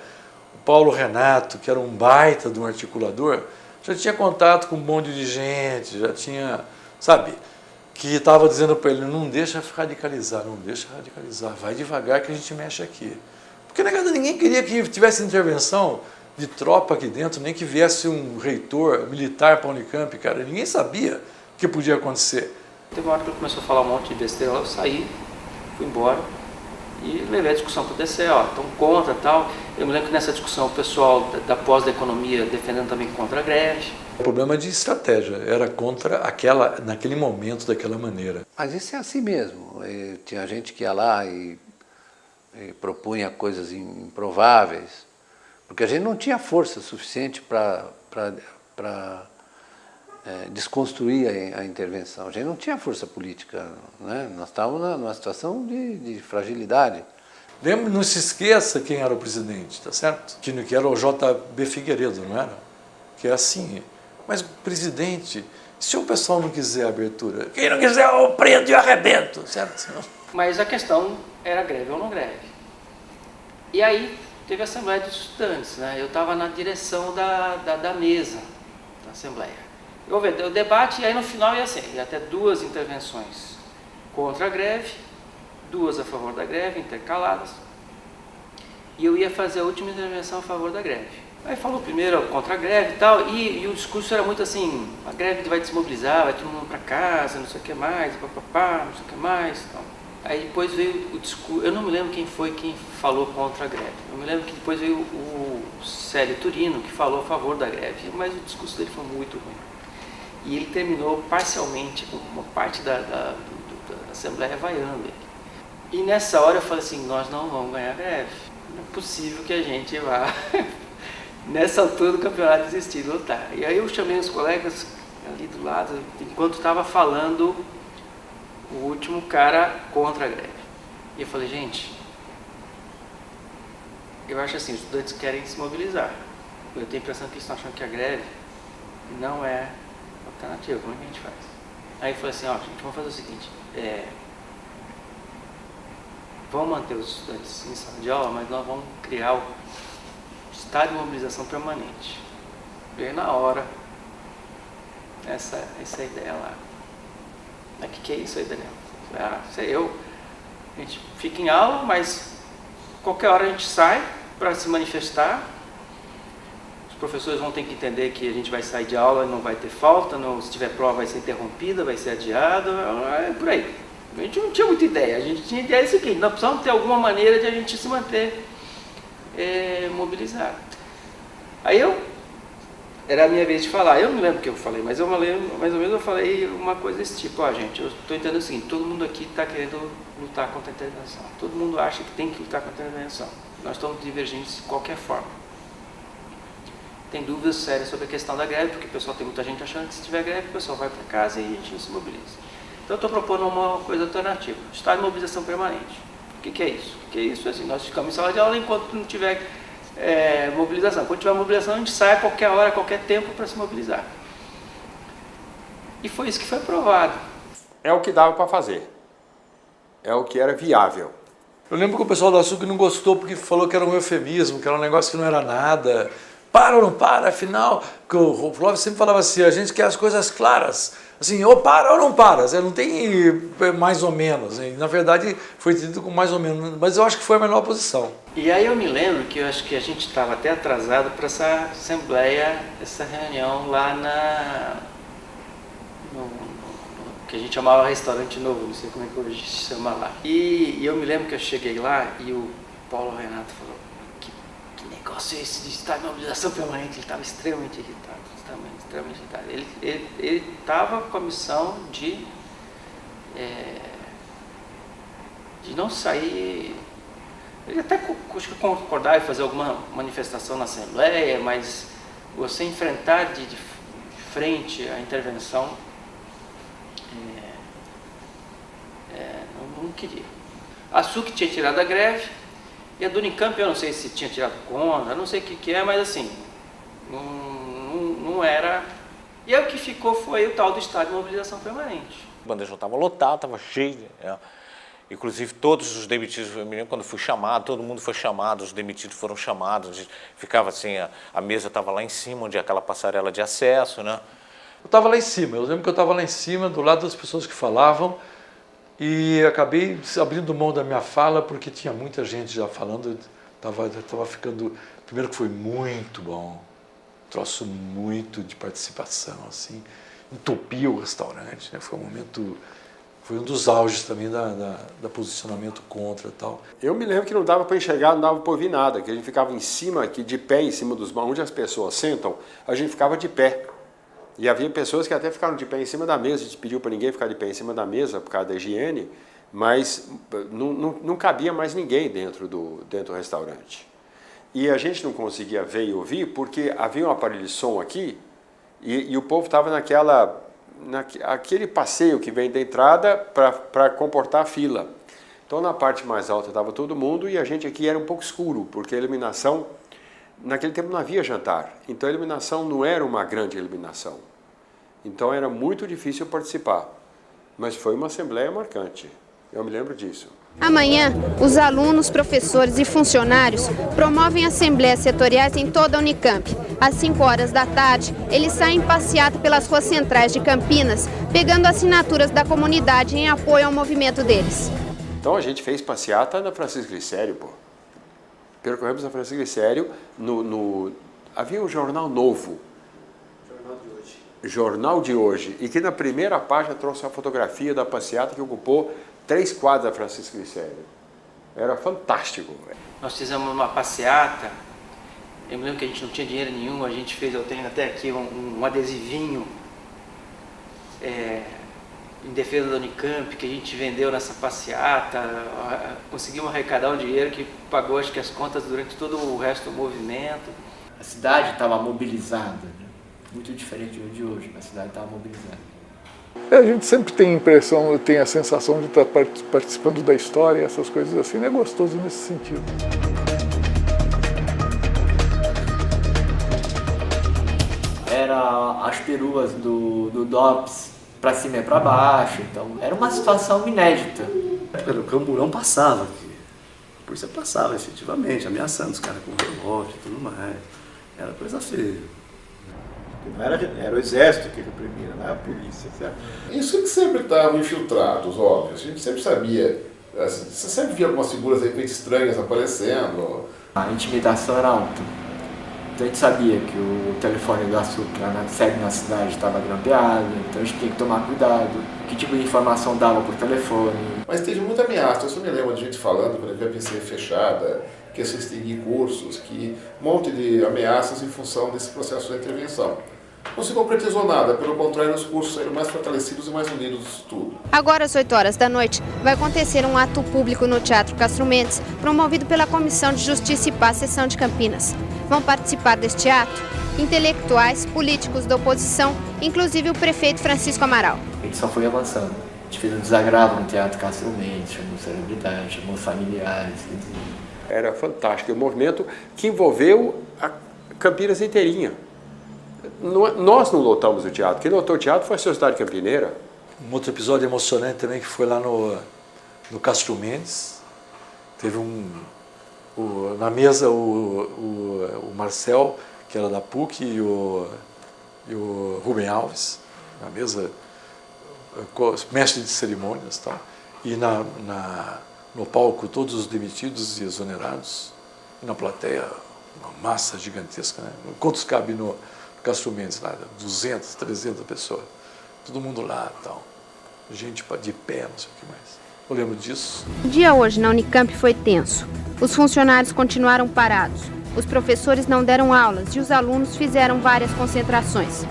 O Paulo Renato, que era um baita de um articulador, já tinha contato com um monte de gente, já tinha, sabe, que estava dizendo para ele, não deixa radicalizar, vai devagar que a gente mexe aqui. Porque ninguém queria que tivesse intervenção de tropa aqui dentro, nem que viesse um reitor militar para a Unicamp, cara, ninguém sabia o que podia acontecer. Teve uma hora que ele começou a falar um monte de besteira, eu saí, fui embora e levei a discussão para o DCE, estão contra e tal. Eu me lembro que nessa discussão o pessoal da pós da economia defendendo também contra a greve. O problema de estratégia, era contra naquele momento, daquela maneira. Mas isso é assim mesmo, tinha gente que ia lá e propunha coisas improváveis, porque a gente não tinha força suficiente para desconstruir a intervenção. A gente não tinha força política, né? Nós estávamos numa situação de fragilidade. Não se esqueça quem era o presidente, tá certo? Que era o J.B. Figueiredo, não era? Que é assim. Mas, presidente, se o pessoal não quiser abertura, quem não quiser eu prendo e arrebento, certo? Mas a questão era greve ou não greve. E aí teve a Assembleia dos Estudantes, né? Eu estava na direção da mesa da Assembleia. Houve o debate e aí no final ia até 2 intervenções contra a greve, 2 a favor da greve, intercaladas, e eu ia fazer a última intervenção a favor da greve. Aí falou primeiro contra a greve e tal, e o discurso era muito assim, a greve vai desmobilizar, vai todo mundo para casa, não sei o que mais, papapá, não sei o que mais. Então. Aí depois veio o discurso, eu não me lembro quem foi quem falou contra a greve, eu me lembro que depois veio o Célio Turino, que falou a favor da greve, mas o discurso dele foi muito ruim. E ele terminou parcialmente com uma parte da Assembleia vaiando ele. E nessa hora eu falei assim, nós não vamos ganhar greve. Não é possível que a gente vá, nessa altura do campeonato, desistir de lutar. E aí eu chamei os colegas ali do lado, enquanto estava falando o último cara contra a greve. E eu falei, gente, eu acho assim, os estudantes querem se mobilizar. Eu tenho a impressão que eles estão achando que a greve não é alternativa, como é que a gente faz? Aí eu falei assim, ó, gente, vamos fazer o seguinte, vamos manter os estudantes em sala de aula, mas nós vamos criar o estado de mobilização permanente. Veio na hora essa ideia lá. Mas o que é isso aí, Daniel? Sei eu. A gente fica em aula, mas qualquer hora a gente sai para se manifestar. Os professores vão ter que entender que a gente vai sair de aula e não vai ter falta, se tiver prova vai ser interrompida, vai ser adiada, por aí. A gente não tinha muita ideia, a gente tinha ideia do seguinte, nós precisamos ter alguma maneira de a gente se manter mobilizado. Aí era a minha vez de falar, eu não lembro o que eu falei, mas eu falei, mais ou menos eu falei uma coisa desse tipo, gente, eu estou entendendo o seguinte, todo mundo aqui está querendo lutar contra a intervenção, todo mundo acha que tem que lutar contra a intervenção, nós estamos divergentes de qualquer forma. Tem dúvidas sérias sobre a questão da greve, porque o pessoal tem muita gente achando que se tiver greve, o pessoal vai para casa e a gente não se mobiliza. Então eu estou propondo uma coisa alternativa, estado de mobilização permanente. O que é isso? O que é isso? Assim, nós ficamos em sala de aula enquanto não tiver mobilização. Quando tiver mobilização, a gente sai a qualquer hora, a qualquer tempo para se mobilizar. E foi isso que foi aprovado. É o que dava para fazer. É o que era viável. Eu lembro que o pessoal da Açúcar não gostou porque falou que era um eufemismo, que era um negócio que não era nada. Para ou não para, afinal, que o Flávio sempre falava assim, a gente quer as coisas claras. Assim, ou para ou não para, não tem mais ou menos. Na verdade, foi entendido com mais ou menos, mas eu acho que foi a menor posição. E aí eu me lembro que eu acho que a gente estava até atrasado para essa assembleia, essa reunião lá no que a gente chamava Restaurante Novo, não sei como é que hoje se chama lá. E eu me lembro que eu cheguei lá e o Paulo Renato falou, que negócio é esse de estado de mobilização permanente? Ele estava extremamente irritado. Extremamente irritado. Ele estava com a missão de não sair. Ele até acho que concordava em fazer alguma manifestação na Assembleia, mas você enfrentar de frente a intervenção não queria. A SUC tinha tirado a greve e a do Unicamp eu não sei se tinha tirado conta, não sei o que é, mas assim, não era. E aí o que ficou foi o tal do estado de mobilização permanente. O bandejão estava lotado, estava cheio. Inclusive todos os demitidos, eu me lembro quando fui chamado, todo mundo foi chamado, os demitidos foram chamados, ficava assim, a mesa estava lá em cima, onde é aquela passarela de acesso, né? Eu estava lá em cima, eu lembro que eu estava lá em cima, do lado das pessoas que falavam, e acabei abrindo mão da minha fala, porque tinha muita gente já falando, estava ficando, primeiro que foi muito bom, troço muito de participação, assim, entupiu o restaurante, né? Foi um momento, foi um dos auges também da posicionamento contra e tal. Eu me lembro que não dava para enxergar, não dava para ouvir nada, que a gente ficava em cima, aqui de pé em cima dos bancos, onde as pessoas sentam, a gente ficava de pé. E havia pessoas que até ficaram de pé em cima da mesa, a gente pediu para ninguém ficar de pé em cima da mesa por causa da higiene, mas não cabia mais ninguém dentro do restaurante. E a gente não conseguia ver e ouvir porque havia um aparelho de som aqui e o povo estava naquele passeio que vem da entrada para comportar a fila. Então na parte mais alta estava todo mundo e a gente aqui era um pouco escuro, porque a iluminação, naquele tempo não havia jantar, então a iluminação não era uma grande iluminação. Então era muito difícil participar, mas foi uma assembleia marcante, eu me lembro disso. Amanhã, os alunos, professores e funcionários promovem assembleias setoriais em toda a Unicamp. Às 5 horas da tarde, eles saem em passeata pelas ruas centrais de Campinas, pegando assinaturas da comunidade em apoio ao movimento deles. Então a gente fez passeata na Francisco Glicério, pô. Percorremos a Francisco Glicério, havia um jornal novo. Jornal de Hoje. Jornal de Hoje, e que na primeira página trouxe a fotografia da passeata que ocupou 3 quadras da Francisco Glicério. Era fantástico. Nós fizemos uma passeata, eu me lembro que a gente não tinha dinheiro nenhum, a gente fez, eu tenho até aqui um adesivinho em defesa da Unicamp, que a gente vendeu nessa passeata, conseguimos arrecadar um dinheiro que pagou, acho que, as contas durante todo o resto do movimento. A cidade estava mobilizada, né? Muito diferente de hoje, a cidade estava mobilizada. A gente sempre tem a impressão, tem a sensação de estar participando da história, essas coisas assim, é gostoso nesse sentido. Era as peruas do DOPS para cima e para baixo, então era uma situação inédita. O camburão passava aqui, a polícia passava efetivamente, ameaçando os caras com revólver e tudo mais, era coisa feia. Não era o exército que reprimia, não era a polícia, certo? Isso que sempre estavam infiltrados, óbvio, a gente sempre sabia, você sempre via algumas figuras de repente estranhas aparecendo. A intimidação era alta. Então a gente sabia que o telefone do açúcar na sede na cidade estava grampeado, então a gente tinha que tomar cuidado, que tipo de informação dava por telefone. Mas teve muita ameaça, eu só me lembro de gente falando quando a PC fechada, que ia se extinguir cursos, que um monte de ameaças em função desse processo de intervenção. Não se concretizou nada, pelo contrário, os cursos saíram mais fortalecidos e mais unidos do estudo. Agora, às 8 horas da noite, vai acontecer um ato público no Teatro Castro Mendes, promovido pela Comissão de Justiça e Paz, seção de Campinas. Vão participar deste ato intelectuais, políticos da oposição, inclusive o prefeito Francisco Amaral. A gente só foi avançando. A gente fez um desagravo no Teatro Castro Mendes, chamou celebridades, chamou familiares. Era fantástico, um movimento que envolveu a Campinas inteirinha. Nós não lotamos o teatro, quem lotou o teatro foi a Sociedade Campineira. Um outro episódio emocionante também que foi lá no Castro Mendes. Teve na mesa o Marcel, que era da PUC, e o Rubem Alves, na mesa, mestre de cerimônias e tal. E no palco todos os demitidos e exonerados, e na plateia uma massa gigantesca, né? Quantos cabe no Castro Mendes lá? 200, 300 pessoas, todo mundo lá e tal, gente de pé, não sei o que mais. Eu lembro disso. O dia hoje na Unicamp foi tenso. Os funcionários continuaram parados, os professores não deram aulas e os alunos fizeram várias concentrações.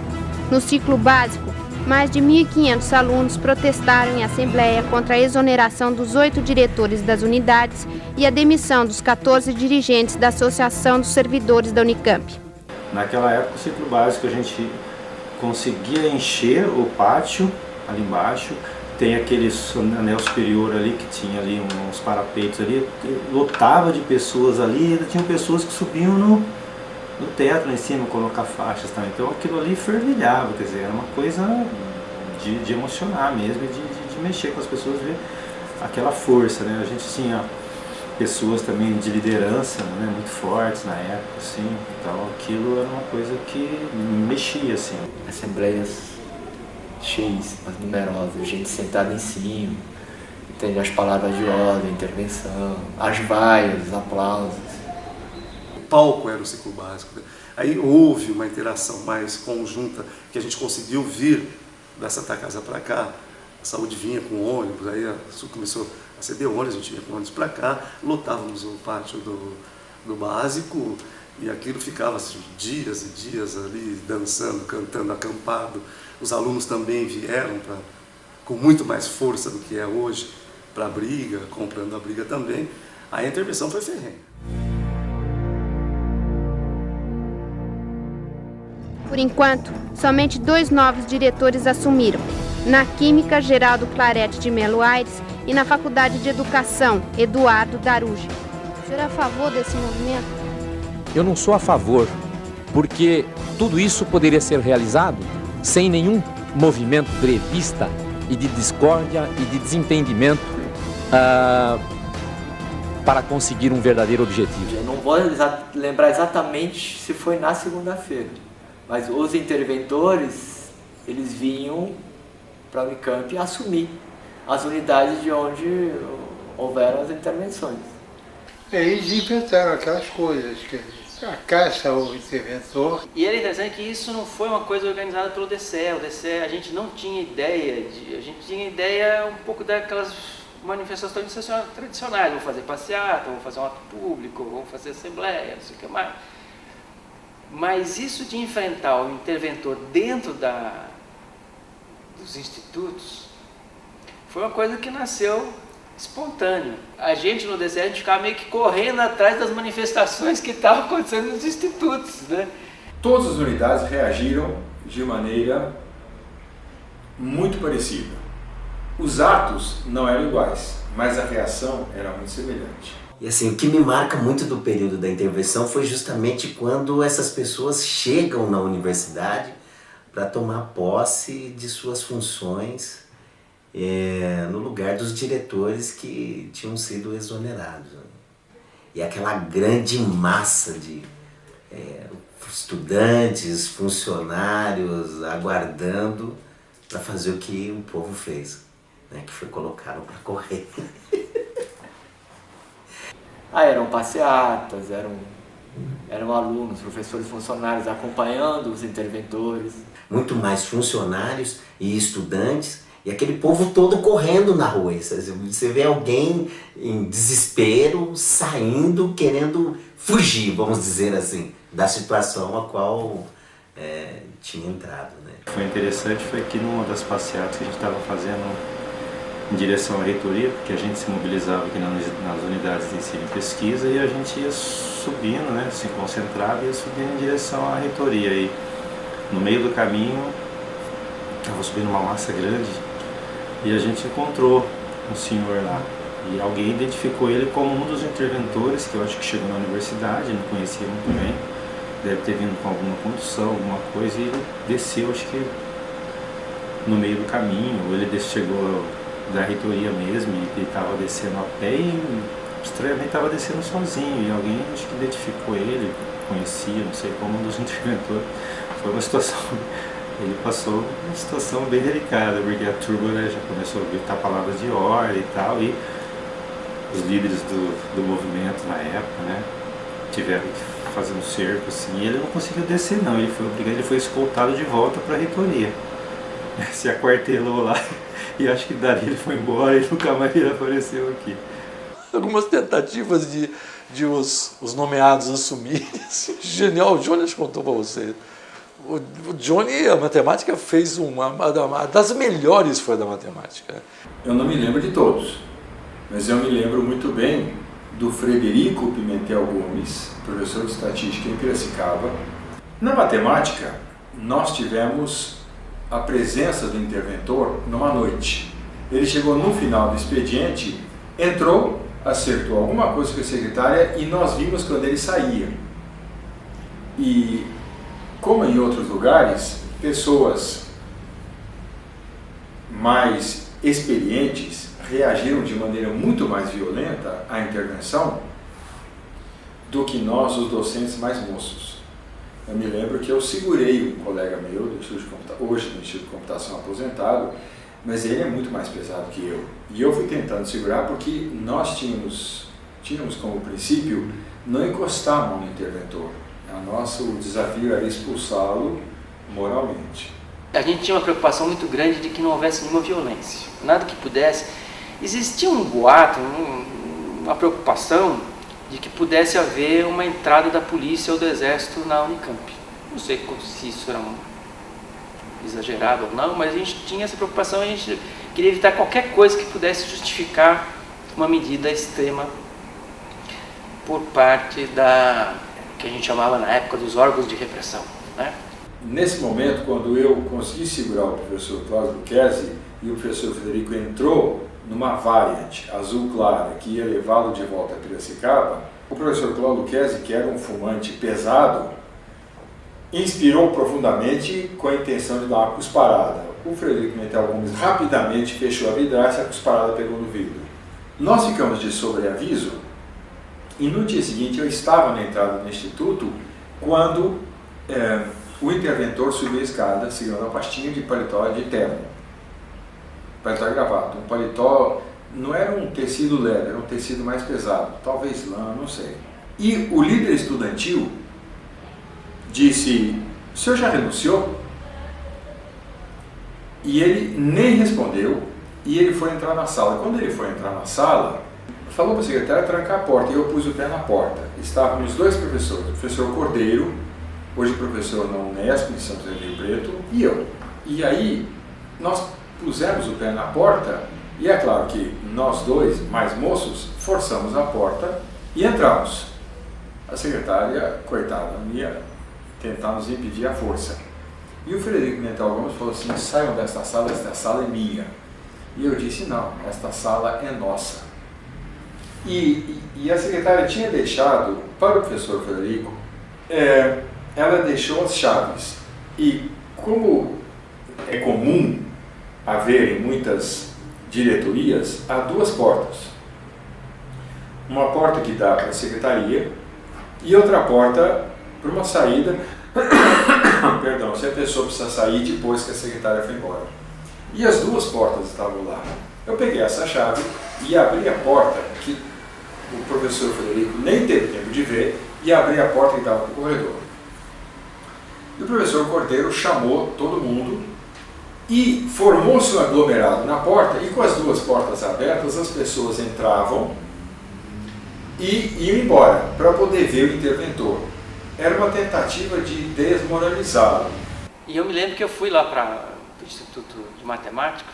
No ciclo básico, mais de 1.500 alunos protestaram em assembleia contra a exoneração dos 8 diretores das unidades e a demissão dos 14 dirigentes da Associação dos Servidores da Unicamp. Naquela época, o ciclo básico, a gente conseguia encher o pátio ali embaixo. Tem aquele anel superior ali, que tinha ali uns parapeitos ali, lotava de pessoas ali, e ainda tinham pessoas que subiam no teto lá em cima, colocar faixas também. Então aquilo ali fervilhava, quer dizer, era uma coisa de emocionar mesmo, de mexer com as pessoas, ver aquela força, né? A gente tinha pessoas também de liderança, né, muito fortes na época, assim, então aquilo era uma coisa que mexia, assim. Assembleias cheias, numerosas, gente sentada em cima, entende? As palavras de ordem, intervenção, as vaias, os aplausos. O palco era o ciclo básico, né? Aí houve uma interação mais conjunta, que a gente conseguiu vir da Santa Casa para cá, a saúde vinha com ônibus, aí começou a ceder ônibus, a gente vinha com ônibus para cá, lotávamos o pátio do básico, e aquilo ficava assim, dias e dias ali, dançando, cantando, acampado. Os alunos também vieram com muito mais força do que é hoje para a briga, comprando a briga também. Aí a intervenção foi ferrenha. Por enquanto, somente 2 novos diretores assumiram. Na Química, Geraldo Clarete de Melo Aires, e na Faculdade de Educação, Eduardo Daruge. O senhor é a favor desse movimento? Eu não sou a favor, porque tudo isso poderia ser realizado sem nenhum movimento grevista e de discórdia e de desentendimento para conseguir um verdadeiro objetivo. Eu não vou lembrar exatamente se foi na segunda-feira, mas os interventores, eles vinham para a Unicamp assumir as unidades de onde houveram as intervenções. Eles inventaram aquelas coisas, que a caça ao interventor. E era interessante que isso não foi uma coisa organizada pelo DCE. O DCE, a gente não tinha ideia, a gente tinha ideia um pouco daquelas manifestações tradicionais. Vamos fazer passeata, vamos fazer um ato público, vamos fazer assembleia, não sei o que mais. Mas isso de enfrentar o interventor dentro dos institutos Foi uma coisa que nasceu espontâneo. A gente no DCE, a gente ficava meio que correndo atrás das manifestações que estavam acontecendo nos institutos, né? Todas as unidades reagiram de maneira muito parecida. Os atos não eram iguais, mas a reação era muito semelhante. E assim, o que me marca muito do período da intervenção foi justamente quando essas pessoas chegam na universidade para tomar posse de suas funções no lugar dos diretores que tinham sido exonerados. E aquela grande massa de estudantes, funcionários aguardando para fazer o que o povo fez, né, que foi colocá-lo para correr. Eram passeatas, eram alunos, professores, funcionários acompanhando os interventores. Muito mais funcionários e estudantes e aquele povo todo correndo na rua. Você vê alguém em desespero, saindo, querendo fugir, vamos dizer assim, da situação a qual tinha entrado. Né? Foi interessante foi que numa das passeatas que a gente estava fazendo em direção à reitoria, porque a gente se mobilizava aqui nas unidades de ensino e pesquisa e a gente ia subindo, né, se concentrava e ia subindo em direção à reitoria. E no meio do caminho, estava subindo uma massa grande e a gente encontrou um senhor lá. E alguém identificou ele como um dos interventores, que eu acho que chegou na universidade, não conhecia muito bem, deve ter vindo com alguma condução, alguma coisa, e ele desceu, acho que no meio do caminho, ou ele chegou da reitoria mesmo, e ele estava descendo a pé e estranhamente estava descendo sozinho, e alguém acho que identificou ele, conhecia, não sei como, um dos interventores. Foi uma situação, ele passou uma situação bem delicada, porque a turma, né, já começou a gritar palavras de ordem e tal, e os líderes do movimento na época, né, tiveram que fazer um cerco assim, e ele não conseguiu descer não, ele foi obrigado, ele foi escoltado de volta para a reitoria. Se aquartelou lá e acho que dali ele foi embora e nunca mais ele apareceu aqui. Algumas tentativas de os nomeados assumirem. Genial, o Johnny contou para você. O Johnny, a matemática, fez uma das melhores foi da matemática. Eu não me lembro de todos, mas eu me lembro muito bem do Frederico Pimentel Gomes, professor de estatística em Piracicaba. Na matemática, nós tivemos a presença do interventor numa noite. Ele chegou no final do expediente, entrou, acertou alguma coisa com a secretária e nós vimos quando ele saía. E, como em outros lugares, pessoas mais experientes reagiram de maneira muito mais violenta à intervenção do que nós, os docentes mais moços. Eu me lembro que eu segurei um colega meu do Instituto de Computação, hoje no Instituto de Computação aposentado, mas ele é muito mais pesado que eu. E eu fui tentando segurar porque nós tínhamos como princípio não encostar a mão no interventor. O desafio era expulsá-lo moralmente. A gente tinha uma preocupação muito grande de que não houvesse nenhuma violência, nada que pudesse. Existia um boato, uma preocupação de que pudesse haver uma entrada da polícia ou do exército na Unicamp. Não sei se isso era exagerado ou não, mas a gente tinha essa preocupação, a gente queria evitar qualquer coisa que pudesse justificar uma medida extrema por parte que a gente chamava na época dos órgãos de repressão, né? Nesse momento, quando eu consegui segurar o professor Cláudio Lucchesi e o professor Frederico entrou numa Variant azul clara que ia levá-lo de volta a Piracicaba, o professor Cláudio Lucchesi, que era um fumante pesado, inspirou profundamente com a intenção de dar uma cusparada. O Frederico Pimentel Gomes rapidamente fechou a vidraça e a cusparada pegou no vidro. Nós ficamos de sobreaviso e no dia seguinte eu estava na entrada do instituto quando o interventor subiu a escada segurando a pastinha de paletó de terno. Paletó e gravata. Um paletó não era um tecido leve, era um tecido mais pesado, talvez lã, não sei. E o líder estudantil disse: "O senhor já renunciou?" E ele nem respondeu e ele foi entrar na sala. Quando ele foi entrar na sala, falou para a secretária trancar a porta e eu pus o pé na porta. Estávamos dois professores, o professor Cordeiro, hoje professor na Unesp, em São José do Rio Preto, e eu. E aí nós pusemos o pé na porta E é claro que nós dois, mais moços, forçamos a porta e entramos. A secretária, coitada, ia tentar nos impedir à força. E o Frederico Pimentel Gomes falou assim: saiam desta sala, esta sala é minha. E eu disse: não, esta sala é nossa. E a secretária tinha deixado para o professor Frederico, ela deixou as chaves. E como é comum haver em muitas diretorias, há duas portas. Uma porta que dá para a secretaria e outra porta para uma saída, perdão, se a pessoa precisa sair depois que a secretária foi embora. E as duas portas estavam lá. Eu peguei essa chave e abri a porta, que o professor Frederico nem teve tempo de ver, e abri a porta que dava para o corredor. E o professor Cordeiro chamou todo mundo e formou-se um aglomerado na porta, e com as duas portas abertas as pessoas entravam e iam embora para poder ver o interventor. Era uma tentativa de desmoralizá-lo. E eu me lembro que eu fui lá para o Instituto de Matemática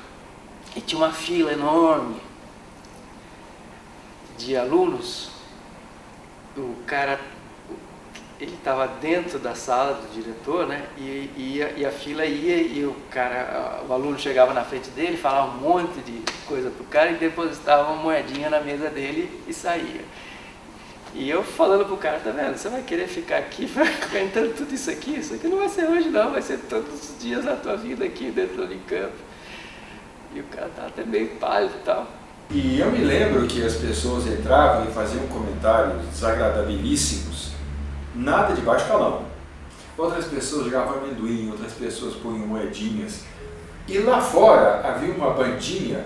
e tinha uma fila enorme de alunos. O cara, ele estava dentro da sala do diretor, né? E a fila ia e o aluno chegava na frente dele, falava um monte de coisa pro cara e depositava uma moedinha na mesa dele e saía. E eu falando pro cara: tá vendo, você vai querer ficar aqui frequentando tudo isso aqui não vai ser hoje não, vai ser todos os dias da tua vida aqui dentro do Unicamp. E o cara tava até meio pálido e tal. E eu me lembro que as pessoas entravam e faziam comentários desagradabilíssimos, nada de baixo calão. Outras pessoas jogavam amendoim, outras pessoas punham moedinhas. E lá fora havia uma bandinha,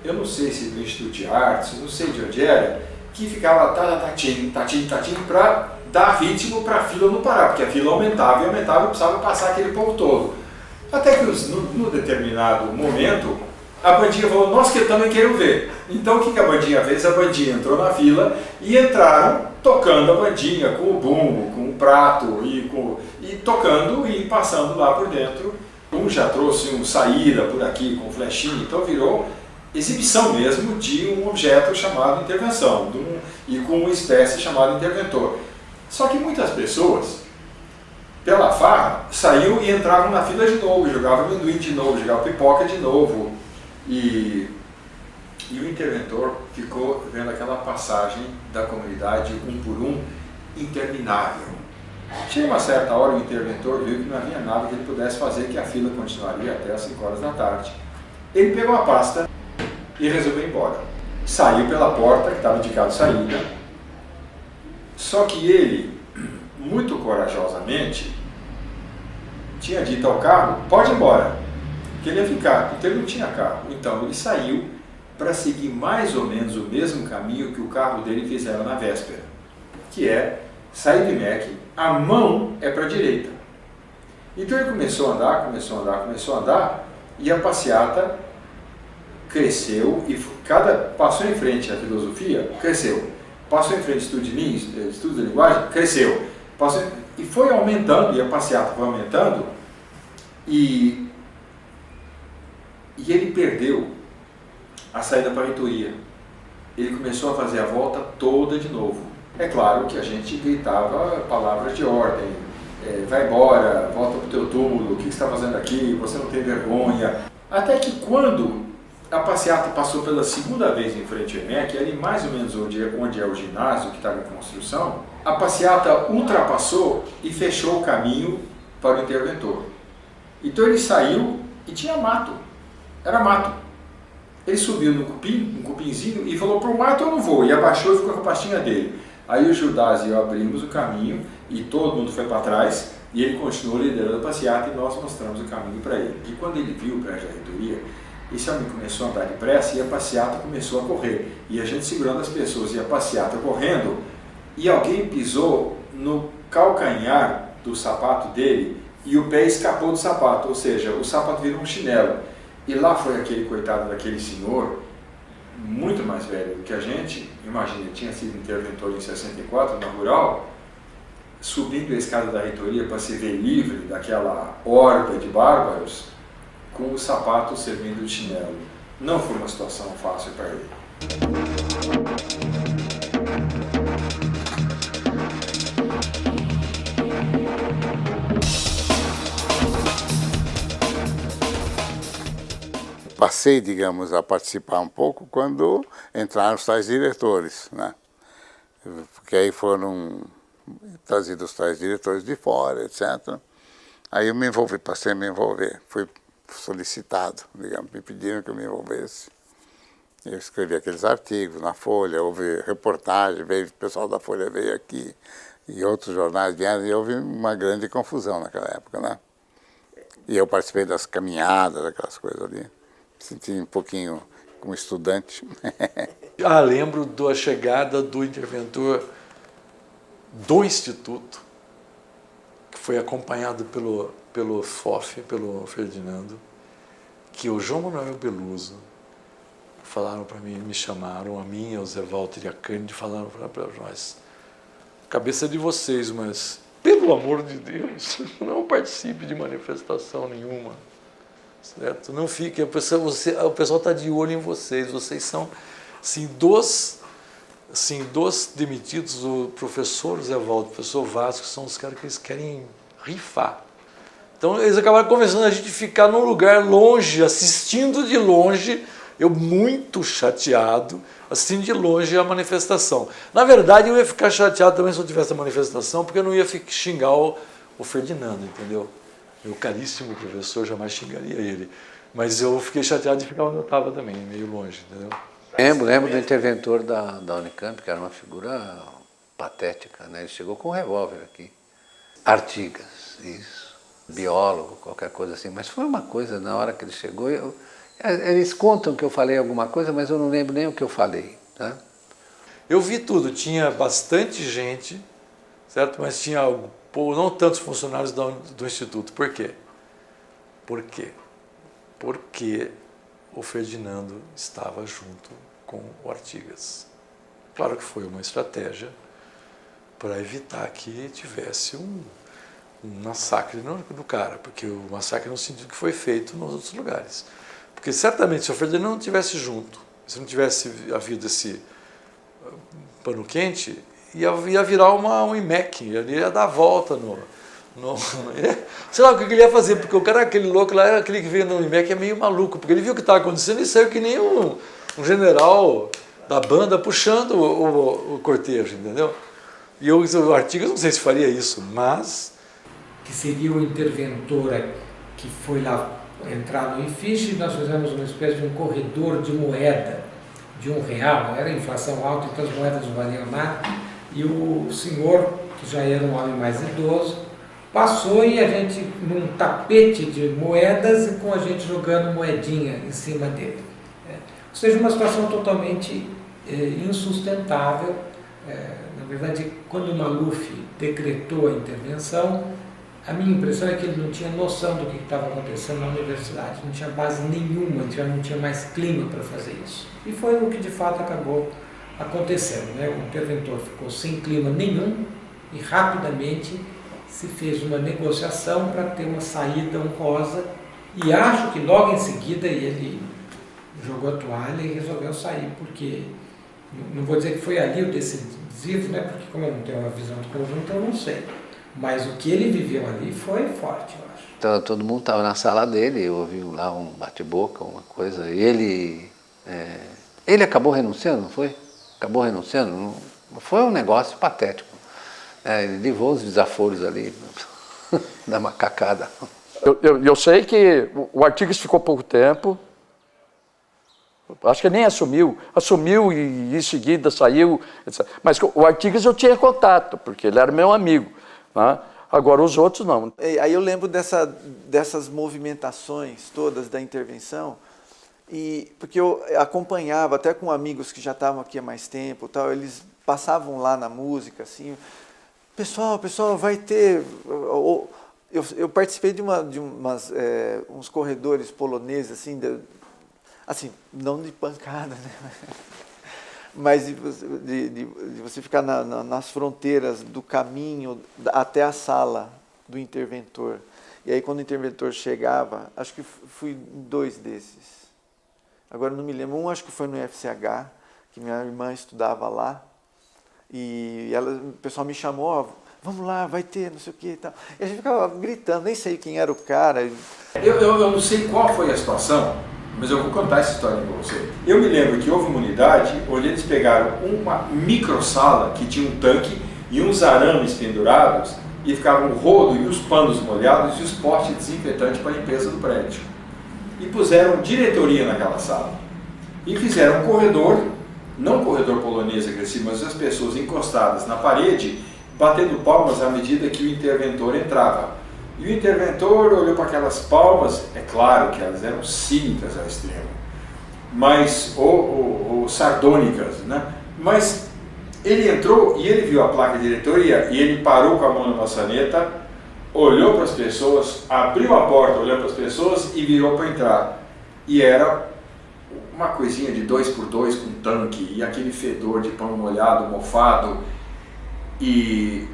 eu não sei se do Instituto de Artes, não sei de onde era, que ficava tatim, para dar ritmo para a fila não parar, porque a fila aumentava e aumentava e precisava passar aquele povo todo. Até que no determinado momento, a bandinha falou: nós que também queremos ver. Então o que a bandinha fez? A bandinha entrou na fila e entraram tocando a bandinha com o bumbo, com o prato e tocando e passando lá por dentro. Um já trouxe um saída por aqui com flechinha, então virou exibição mesmo de um objeto chamado intervenção e com uma espécie chamada interventor. Só que muitas pessoas, pela farra, saíam e entravam na fila de novo, jogavam amendoim de novo, jogavam pipoca de novo. E o interventor ficou vendo aquela passagem da comunidade um por um, interminável. Chega uma certa hora, o interventor viu que não havia nada que ele pudesse fazer, que a fila continuaria até as 5 horas da tarde. Ele pegou a pasta e resolveu ir embora. Saiu pela porta que estava indicado saída, só que ele, muito corajosamente, tinha dito ao carro: pode ir embora, que ele ia ficar. Então ele não tinha carro. Então ele saiu para seguir mais ou menos o mesmo caminho que o carro dele fizera na véspera, que é sair de MEC, a mão é para a direita. Então ele começou a andar, e a passeata cresceu, e passou em frente à filosofia, cresceu. Passou em frente ao estudo de linguagem, cresceu. E foi aumentando, e a passeata foi aumentando, e ele perdeu a saída para a reitoria. Ele começou a fazer a volta toda de novo. É claro que a gente gritava palavras de ordem: vai embora, volta para o teu túmulo, o que você está fazendo aqui, você não tem vergonha. Até que quando a passeata passou pela segunda vez em frente ao EMEC, ali mais ou menos onde é o ginásio que estava em construção, a passeata ultrapassou e fechou o caminho para o interventor. Então ele saiu e tinha mato, era mato. Ele subiu no cupim, um cupinzinho, e falou: pro mato eu não vou, e abaixou e ficou com a pastinha dele. Aí o Judas e eu abrimos o caminho e todo mundo foi para trás, e ele continuou liderando a passeata e nós mostramos o caminho para ele. E quando ele viu o prédio da reitoria, esse homem começou a andar depressa e a passeata começou a correr. E a gente segurando as pessoas e a passeata correndo, e alguém pisou no calcanhar do sapato dele e o pé escapou do sapato, ou seja, o sapato virou um chinelo. E lá foi aquele coitado daquele senhor, muito mais velho do que a gente, imagina, ele tinha sido interventor em 64 na Rural, subindo a escada da reitoria para se ver livre daquela horda de bárbaros, com o sapato servindo de chinelo. Não foi uma situação fácil para ele. Passei, digamos, a participar um pouco quando entraram os tais diretores, né? Porque aí foram trazidos os tais diretores de fora, etc. Aí eu me envolvi, passei a me envolver, fui solicitado, digamos, me pediram que eu me envolvesse. Eu escrevi aqueles artigos na Folha, houve reportagem, veio, o pessoal da Folha veio aqui, e outros jornais vieram, e houve uma grande confusão naquela época, né? E eu participei das caminhadas, aquelas coisas ali. Senti um pouquinho como estudante. Lembro da chegada do interventor do Instituto, que foi acompanhado pelo FOF, pelo Ferdinando, que o João Manuel Beluso falaram para mim, me chamaram, a mim, ao Zé Walter e a Cândido, falaram para nós, cabeça de vocês, mas, pelo amor de Deus, não participe de manifestação nenhuma. Certo? Não fique, o pessoal está de olho em vocês, vocês são, assim, dos demitidos, o professor Zé Waldo, o professor Vasco, são os caras que eles querem rifar. Então eles acabaram convencendo a gente ficar num lugar longe, assistindo de longe, eu muito chateado, assistindo de longe a manifestação. Na verdade eu ia ficar chateado também se eu tivesse a manifestação, porque eu não ia xingar o Ferdinando, entendeu? Meu caríssimo professor, jamais xingaria ele. Mas eu fiquei chateado de ficar onde eu estava também, meio longe, entendeu? Lembro do interventor da Unicamp, que era uma figura patética, né? Ele chegou com um revólver aqui. Artigas, isso. Biólogo, qualquer coisa assim. Mas foi uma coisa, na hora que ele chegou, eles contam que eu falei alguma coisa, mas eu não lembro nem o que eu falei, tá? Eu vi tudo, tinha bastante gente, certo? Mas tinha não tantos funcionários do Instituto. Por quê? Por quê? Porque o Ferdinando estava junto com o Artigas. Claro que foi uma estratégia para evitar que tivesse um massacre no cara, porque o massacre no sentido que foi feito nos outros lugares. Porque certamente se o Ferdinando não estivesse junto, se não tivesse havido esse pano quente, ia virar um IMEC, ele ia dar a volta sei lá o que ele ia fazer, porque o cara, aquele louco lá, aquele que veio no IMEC é meio maluco, porque ele viu o que estava acontecendo e saiu que nem um general da banda puxando o cortejo, entendeu? E o Artigas não sei se faria isso, mas... Que seria o interventor que foi lá entrar no IFISH, nós fizemos uma espécie de um corredor de moeda de R$1, era inflação alta, então as moedas não valiam nada, e o senhor, que já era um homem mais idoso, passou e a gente, num tapete de moedas, e com a gente jogando moedinha em cima dele. Ou seja, uma situação totalmente insustentável. Na verdade, quando o Maluf decretou a intervenção, a minha impressão é que ele não tinha noção do que estava acontecendo na universidade, não tinha base nenhuma, já não tinha mais clima para fazer isso. E foi o que de fato acabou acontecendo, né? O interventor ficou sem clima nenhum e rapidamente se fez uma negociação para ter uma saída honrosa, e acho que logo em seguida ele jogou a toalha e resolveu sair, porque não vou dizer que foi ali o decisivo, né? Porque como eu não tenho uma visão de conjunto, eu não sei. Mas o que ele viveu ali foi forte, eu acho. Então, todo mundo estava na sala dele, eu ouvi lá um bate-boca, uma coisa, e ele acabou renunciando, não foi? Acabou renunciando, não, foi um negócio patético. Ele levou os desaforos ali, da macacada. Eu sei que o Artigas ficou pouco tempo, acho que nem assumiu e em seguida saiu, etc. Mas o Artigas eu tinha contato, porque ele era meu amigo. Né? Agora os outros não. Aí eu lembro dessas movimentações todas da intervenção, porque eu acompanhava até com amigos que já estavam aqui há mais tempo, tal, eles passavam lá na música, assim, pessoal, vai ter... Eu participei de uns corredores poloneses, assim, não de pancada, né? Mas de você ficar nas fronteiras do caminho até a sala do interventor. E aí quando o interventor chegava, acho que fui em 2 desses. agora não me lembro, um acho que foi no FCH, que minha irmã estudava lá, e o pessoal me chamou, ó, vamos lá, vai ter, não sei o que e tal. E a gente ficava gritando, nem sei quem era o cara. Eu não sei qual foi a situação, mas eu vou contar essa história para você. Eu me lembro que houve uma unidade onde eles pegaram uma microsala que tinha um tanque e uns arames pendurados e ficavam o rodo e os panos molhados e os potes de desinfetante para a limpeza do prédio. E puseram diretoria naquela sala. E fizeram um corredor, não um corredor polonês agressivo, mas as pessoas encostadas na parede, batendo palmas à medida que o interventor entrava. E o interventor olhou para aquelas palmas, é claro que elas eram cínicas ao extremo, mas, ou sardônicas, né? Mas ele entrou e ele viu a placa de diretoria e ele parou com a mão na maçaneta, olhou para as pessoas, abriu a porta, olhou para as pessoas e virou para entrar. E era uma coisinha de 2x2 com tanque e aquele fedor de pão molhado, mofado, e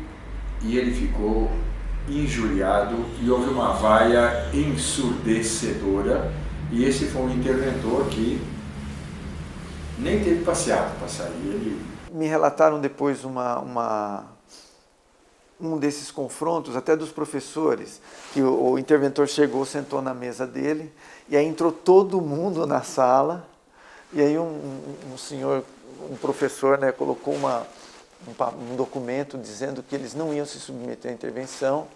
ele ficou injuriado e houve uma vaia ensurdecedora, e esse foi um interventor que nem teve passeado para sair. Ele... Me relataram depois um desses confrontos, até dos professores, que o interventor chegou, sentou na mesa dele, e aí entrou todo mundo na sala, e aí um senhor, um professor, né, colocou um documento dizendo que eles não iam se submeter à intervenção,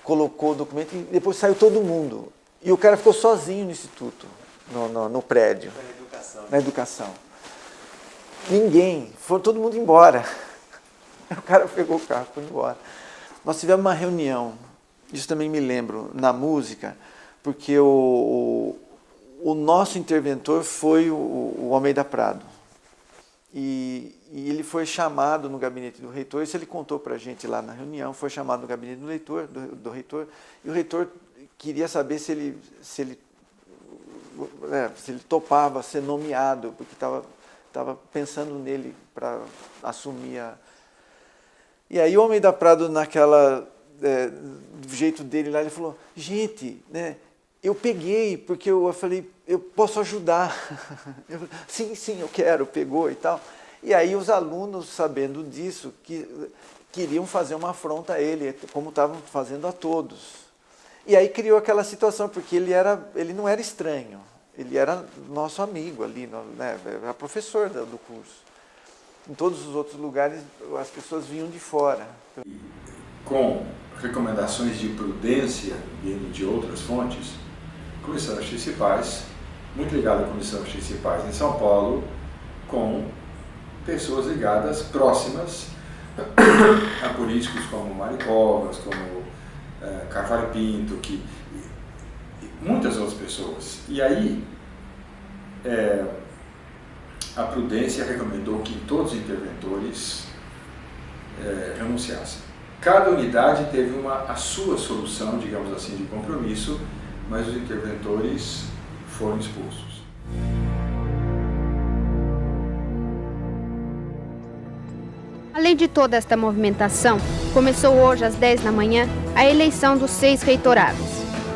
colocou o documento e depois saiu todo mundo. E o cara ficou sozinho no instituto, no prédio. Na educação. Ninguém, foi todo mundo embora. O cara pegou o carro e foi embora. Nós tivemos uma reunião, isso também me lembro, na música, porque o nosso interventor foi o Almeida Prado. E ele foi chamado no gabinete do reitor, isso ele contou para a gente lá na reunião, foi chamado no gabinete do reitor, e o reitor queria saber se ele topava ser nomeado, porque estava pensando nele para assumir a... E aí o Almeida Prado, do jeito dele lá, ele falou, gente, né, eu peguei, porque eu falei, eu posso ajudar. Eu falei, sim, eu quero, pegou e tal. E aí os alunos, sabendo disso, queriam fazer uma afronta a ele, como estavam fazendo a todos. E aí criou aquela situação, porque ele não era estranho, ele era nosso amigo ali, né, era professor do curso. Em todos os outros lugares, as pessoas vinham de fora. Com recomendações de prudência vindo de outras fontes, Comissão de Justiça e Paz, muito ligada à Comissão de Justiça e Paz em São Paulo, com pessoas ligadas, próximas a políticos como Mário Covas, como Carvalho Pinto, e muitas outras pessoas. E aí, a prudência recomendou que todos os interventores renunciassem. Cada unidade teve a sua solução, digamos assim, de compromisso, mas os interventores foram expulsos. Além de toda esta movimentação, começou hoje às 10 da manhã a eleição dos 6 reitorados.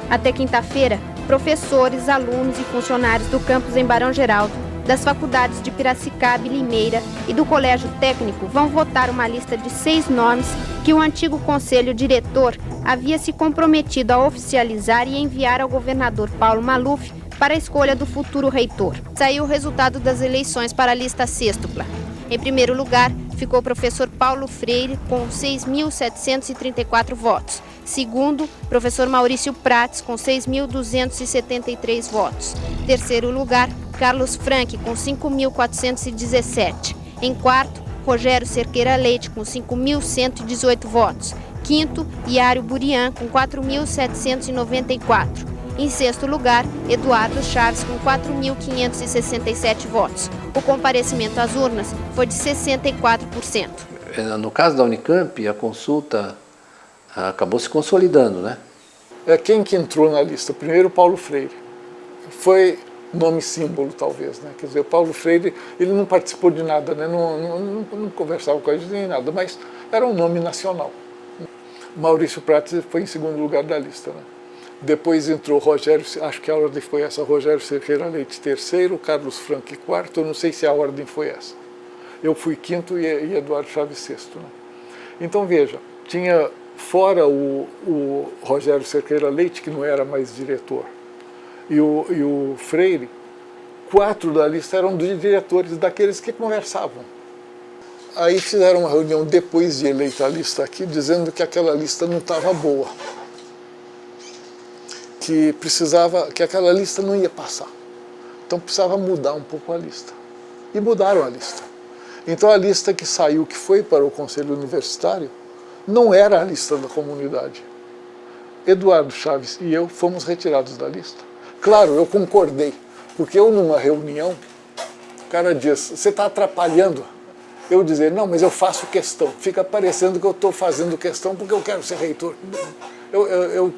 Até quinta-feira, professores, alunos e funcionários do campus em Barão Geraldo, das faculdades de Piracicaba e Limeira e do Colégio Técnico vão votar uma lista de 6 nomes que o antigo conselho diretor havia se comprometido a oficializar e enviar ao governador Paulo Maluf para a escolha do futuro reitor. Saiu o resultado das eleições para a lista sêxtupla. Em primeiro lugar, ficou o professor Paulo Freire, com 6.734 votos. Segundo, professor Maurício Prates, com 6.273 votos. Terceiro lugar, Carlos Franck, com 5.417. Em quarto, Rogério Cerqueira Leite, com 5.118 votos. Quinto, Iário Burian, com 4.794. Em sexto lugar, Eduardo Chaves, com 4.567 votos. O comparecimento às urnas foi de 64%. No caso da Unicamp, a consulta acabou se consolidando, né? Quem que entrou na lista? Primeiro, Paulo Freire. Foi nome símbolo, talvez, né? Quer dizer, o Paulo Freire, ele não participou de nada, né? Não conversava com a gente nem nada, mas era um nome nacional. Maurício Prates foi em segundo lugar da lista, né? Depois entrou Rogério, acho que a ordem foi essa, Rogério Cerqueira Leite III, Carlos Franco IV, eu não sei se a ordem foi essa. Eu fui quinto e Eduardo Chaves sexto. Né? Então veja, tinha fora o Rogério Cerqueira Leite, que não era mais diretor, e o Freire, 4 da lista eram dos diretores, daqueles que conversavam. Aí fizeram uma reunião depois de eleita a lista aqui, dizendo que aquela lista não estava boa, que aquela lista não ia passar. Então precisava mudar um pouco a lista. E mudaram a lista. Então a lista que saiu, que foi para o Conselho Universitário, não era a lista da comunidade. Eduardo Chaves e eu fomos retirados da lista. Claro, eu concordei, porque eu numa reunião, o cara diz, você está atrapalhando. Eu dizer, não, mas eu faço questão. Fica parecendo que eu estou fazendo questão porque eu quero ser reitor. Eu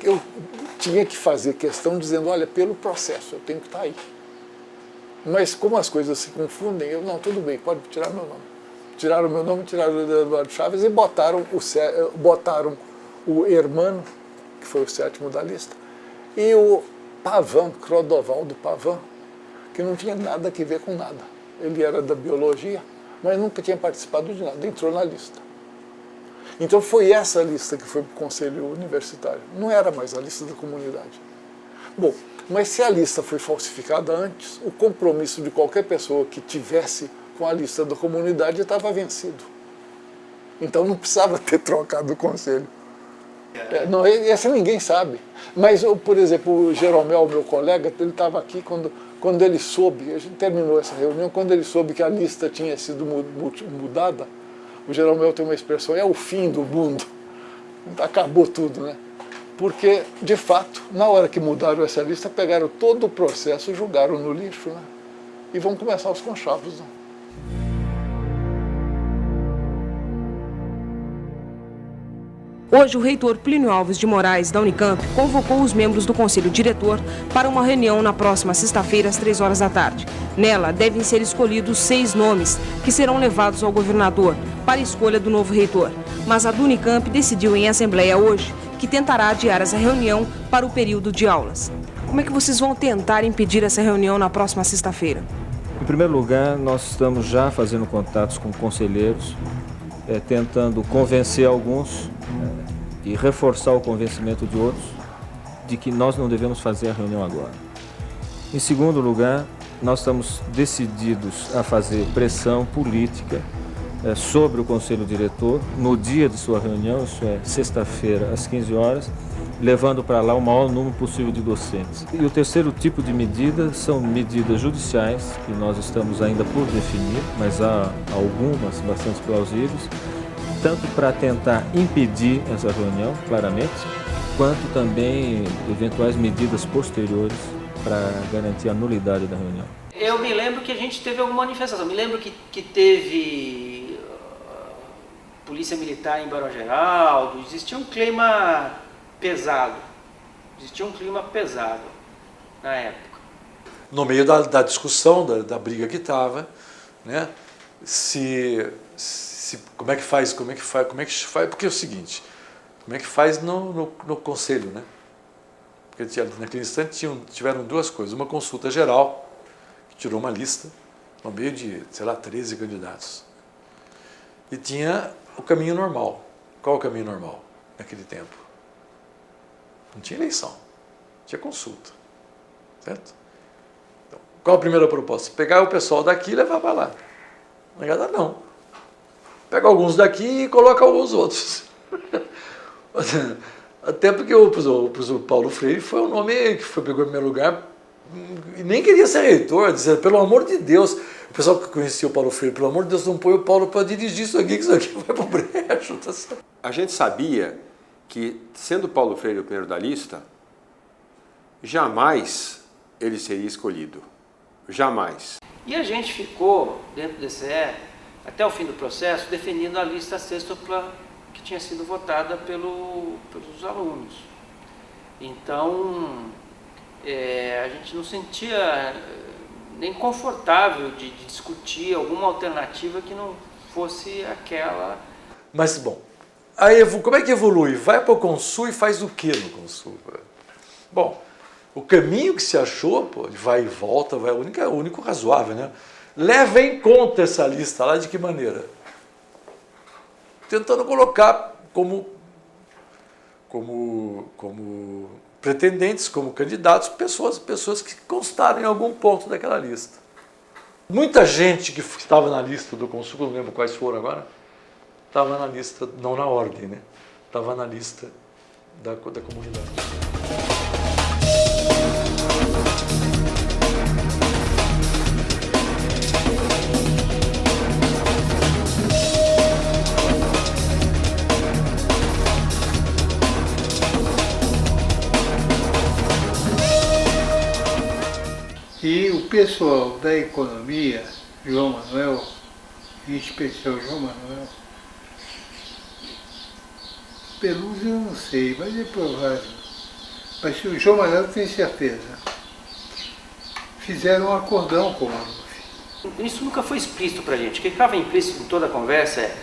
tinha que fazer questão dizendo, olha, pelo processo, eu tenho que estar aí. Mas como as coisas se confundem, eu, não, tudo bem, pode tirar meu nome. Tiraram meu nome, tiraram o de Eduardo Chaves e botaram o Hermano, que foi o 7º da lista, e o Pavan, Clodovaldo Pavan, que não tinha nada a ver com nada. Ele era da biologia, mas nunca tinha participado de nada, entrou na lista. Então foi essa lista que foi para o Conselho Universitário, não era mais a lista da comunidade. Bom, mas se a lista foi falsificada antes, o compromisso de qualquer pessoa que tivesse com a lista da comunidade estava vencido. Então não precisava ter trocado o Conselho. Não, essa ninguém sabe. Mas, por exemplo, o Jeromel, meu colega, ele estava aqui quando ele soube, a gente terminou essa reunião, quando ele soube que a lista tinha sido mudada, o Jeromel tem uma expressão, é o fim do mundo. Acabou tudo, né? Porque, de fato, na hora que mudaram essa lista, pegaram todo o processo e jogaram no lixo, né? E vão começar os conchavos, né? Hoje, o reitor Plínio Alves de Moraes, da Unicamp, convocou os membros do Conselho Diretor para uma reunião na próxima sexta-feira, às 3 horas da tarde. Nela, devem ser escolhidos 6 nomes, que serão levados ao governador para a escolha do novo reitor. Mas a do Unicamp decidiu em assembleia hoje que tentará adiar essa reunião para o período de aulas. Como é que vocês vão tentar impedir essa reunião na próxima sexta-feira? Em primeiro lugar, nós estamos já fazendo contatos com conselheiros, tentando convencer alguns e reforçar o convencimento de outros de que nós não devemos fazer a reunião agora. Em segundo lugar, nós estamos decididos a fazer pressão política sobre o Conselho Diretor no dia de sua reunião, isso é, sexta-feira, às 15 horas, levando para lá o maior número possível de docentes. E o terceiro tipo de medida são medidas judiciais, que nós estamos ainda por definir, mas há algumas bastante plausíveis, tanto para tentar impedir essa reunião, claramente, quanto também eventuais medidas posteriores para garantir a nulidade da reunião. Eu me lembro que a gente teve alguma manifestação, me lembro que teve polícia militar em Barão Geraldo, existia um clima pesado na época. No meio da discussão, da briga que estava, né, como é que faz, porque é o seguinte, como é que faz no conselho, né? Porque naquele instante tiveram 2 coisas, uma consulta geral, que tirou uma lista, no meio de, 13 candidatos, e tinha o caminho normal. Qual o caminho normal naquele tempo? Não tinha eleição, tinha consulta, certo? Então, qual a primeira proposta? Pegar o pessoal daqui e levar para lá. Não. Pega alguns daqui e coloca alguns outros. Até porque o Paulo Freire foi um nome que pegou em primeiro lugar e nem queria ser reitor, dizendo, pelo amor de Deus, o pessoal que conhecia o Paulo Freire, pelo amor de Deus, não põe o Paulo para dirigir isso aqui, que isso aqui vai para o brecho. Tá certo? A gente sabia que, sendo Paulo Freire o primeiro da lista, jamais ele seria escolhido. Jamais. E a gente ficou, dentro do DCE, até o fim do processo, definindo a lista sextupla que tinha sido votada pelos alunos. Então, a gente não sentia nem confortável de discutir alguma alternativa que não fosse aquela. Mas, bom, aí como é que evolui? Vai para o Consul e faz o que no Consul? Bom, o caminho que se achou, pô, de vai e volta, o único razoável, né? Leva em conta essa lista lá de que maneira? Tentando colocar como pretendentes, como candidatos, pessoas que constaram em algum ponto daquela lista. Muita gente que estava na lista do Consul, não lembro quais foram agora, estava na lista, não na ordem, né? Estava na lista da comunidade. E o pessoal da economia, João Manuel, em especial João Manuel, Peluso eu não sei, mas é provável. Mas o João Manuel tem certeza. Fizeram um acordão com o Maluf. Isso nunca foi explícito para a gente. O que estava implícito em toda a conversa é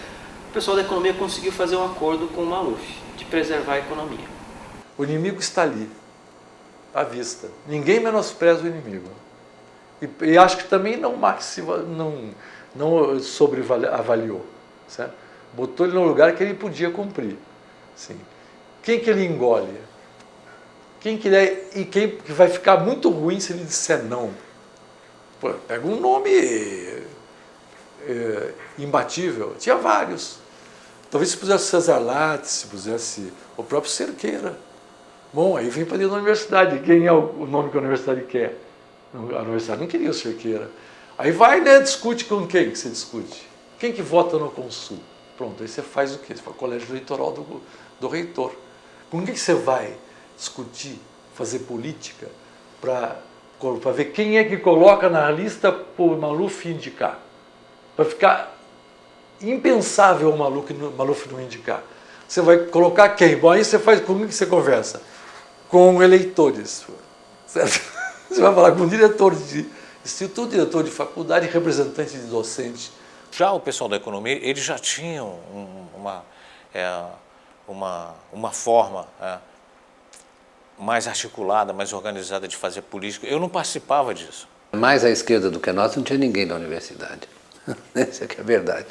o pessoal da economia conseguiu fazer um acordo com o Maluf de preservar a economia. O inimigo está ali, à vista. Ninguém menospreza o inimigo. E acho que também não sobreavaliou, certo? Botou ele no lugar que ele podia cumprir. Sim. Quem que ele engole? Quem que ele é e quem que vai ficar muito ruim se ele disser não? Pô, pega um nome imbatível. Tinha vários. Talvez se pusesse Cesar Lattes, se pusesse o próprio Cerqueira. Bom, aí vem para dentro da universidade. Quem é o nome que a universidade quer? A universidade não queria o Cerqueira. Aí vai, né, discute com quem que você discute? Quem que vota no Consul? Pronto, aí você faz o quê? Você faz o colégio eleitoral do reitor. Com quem você vai discutir, fazer política, para ver quem é que coloca na lista para o Maluf indicar? Vai ficar impensável o Maluf não indicar. Você vai colocar quem? Bom, aí você faz, com quem que você conversa? Com eleitores, certo? Você vai falar com diretores de instituto, diretor de faculdade, representante de docente. Já o pessoal da economia, eles já tinham uma forma mais articulada, mais organizada de fazer política. Eu não participava disso. Mais à esquerda do que nós, não tinha ninguém na universidade. Essa que é a verdade.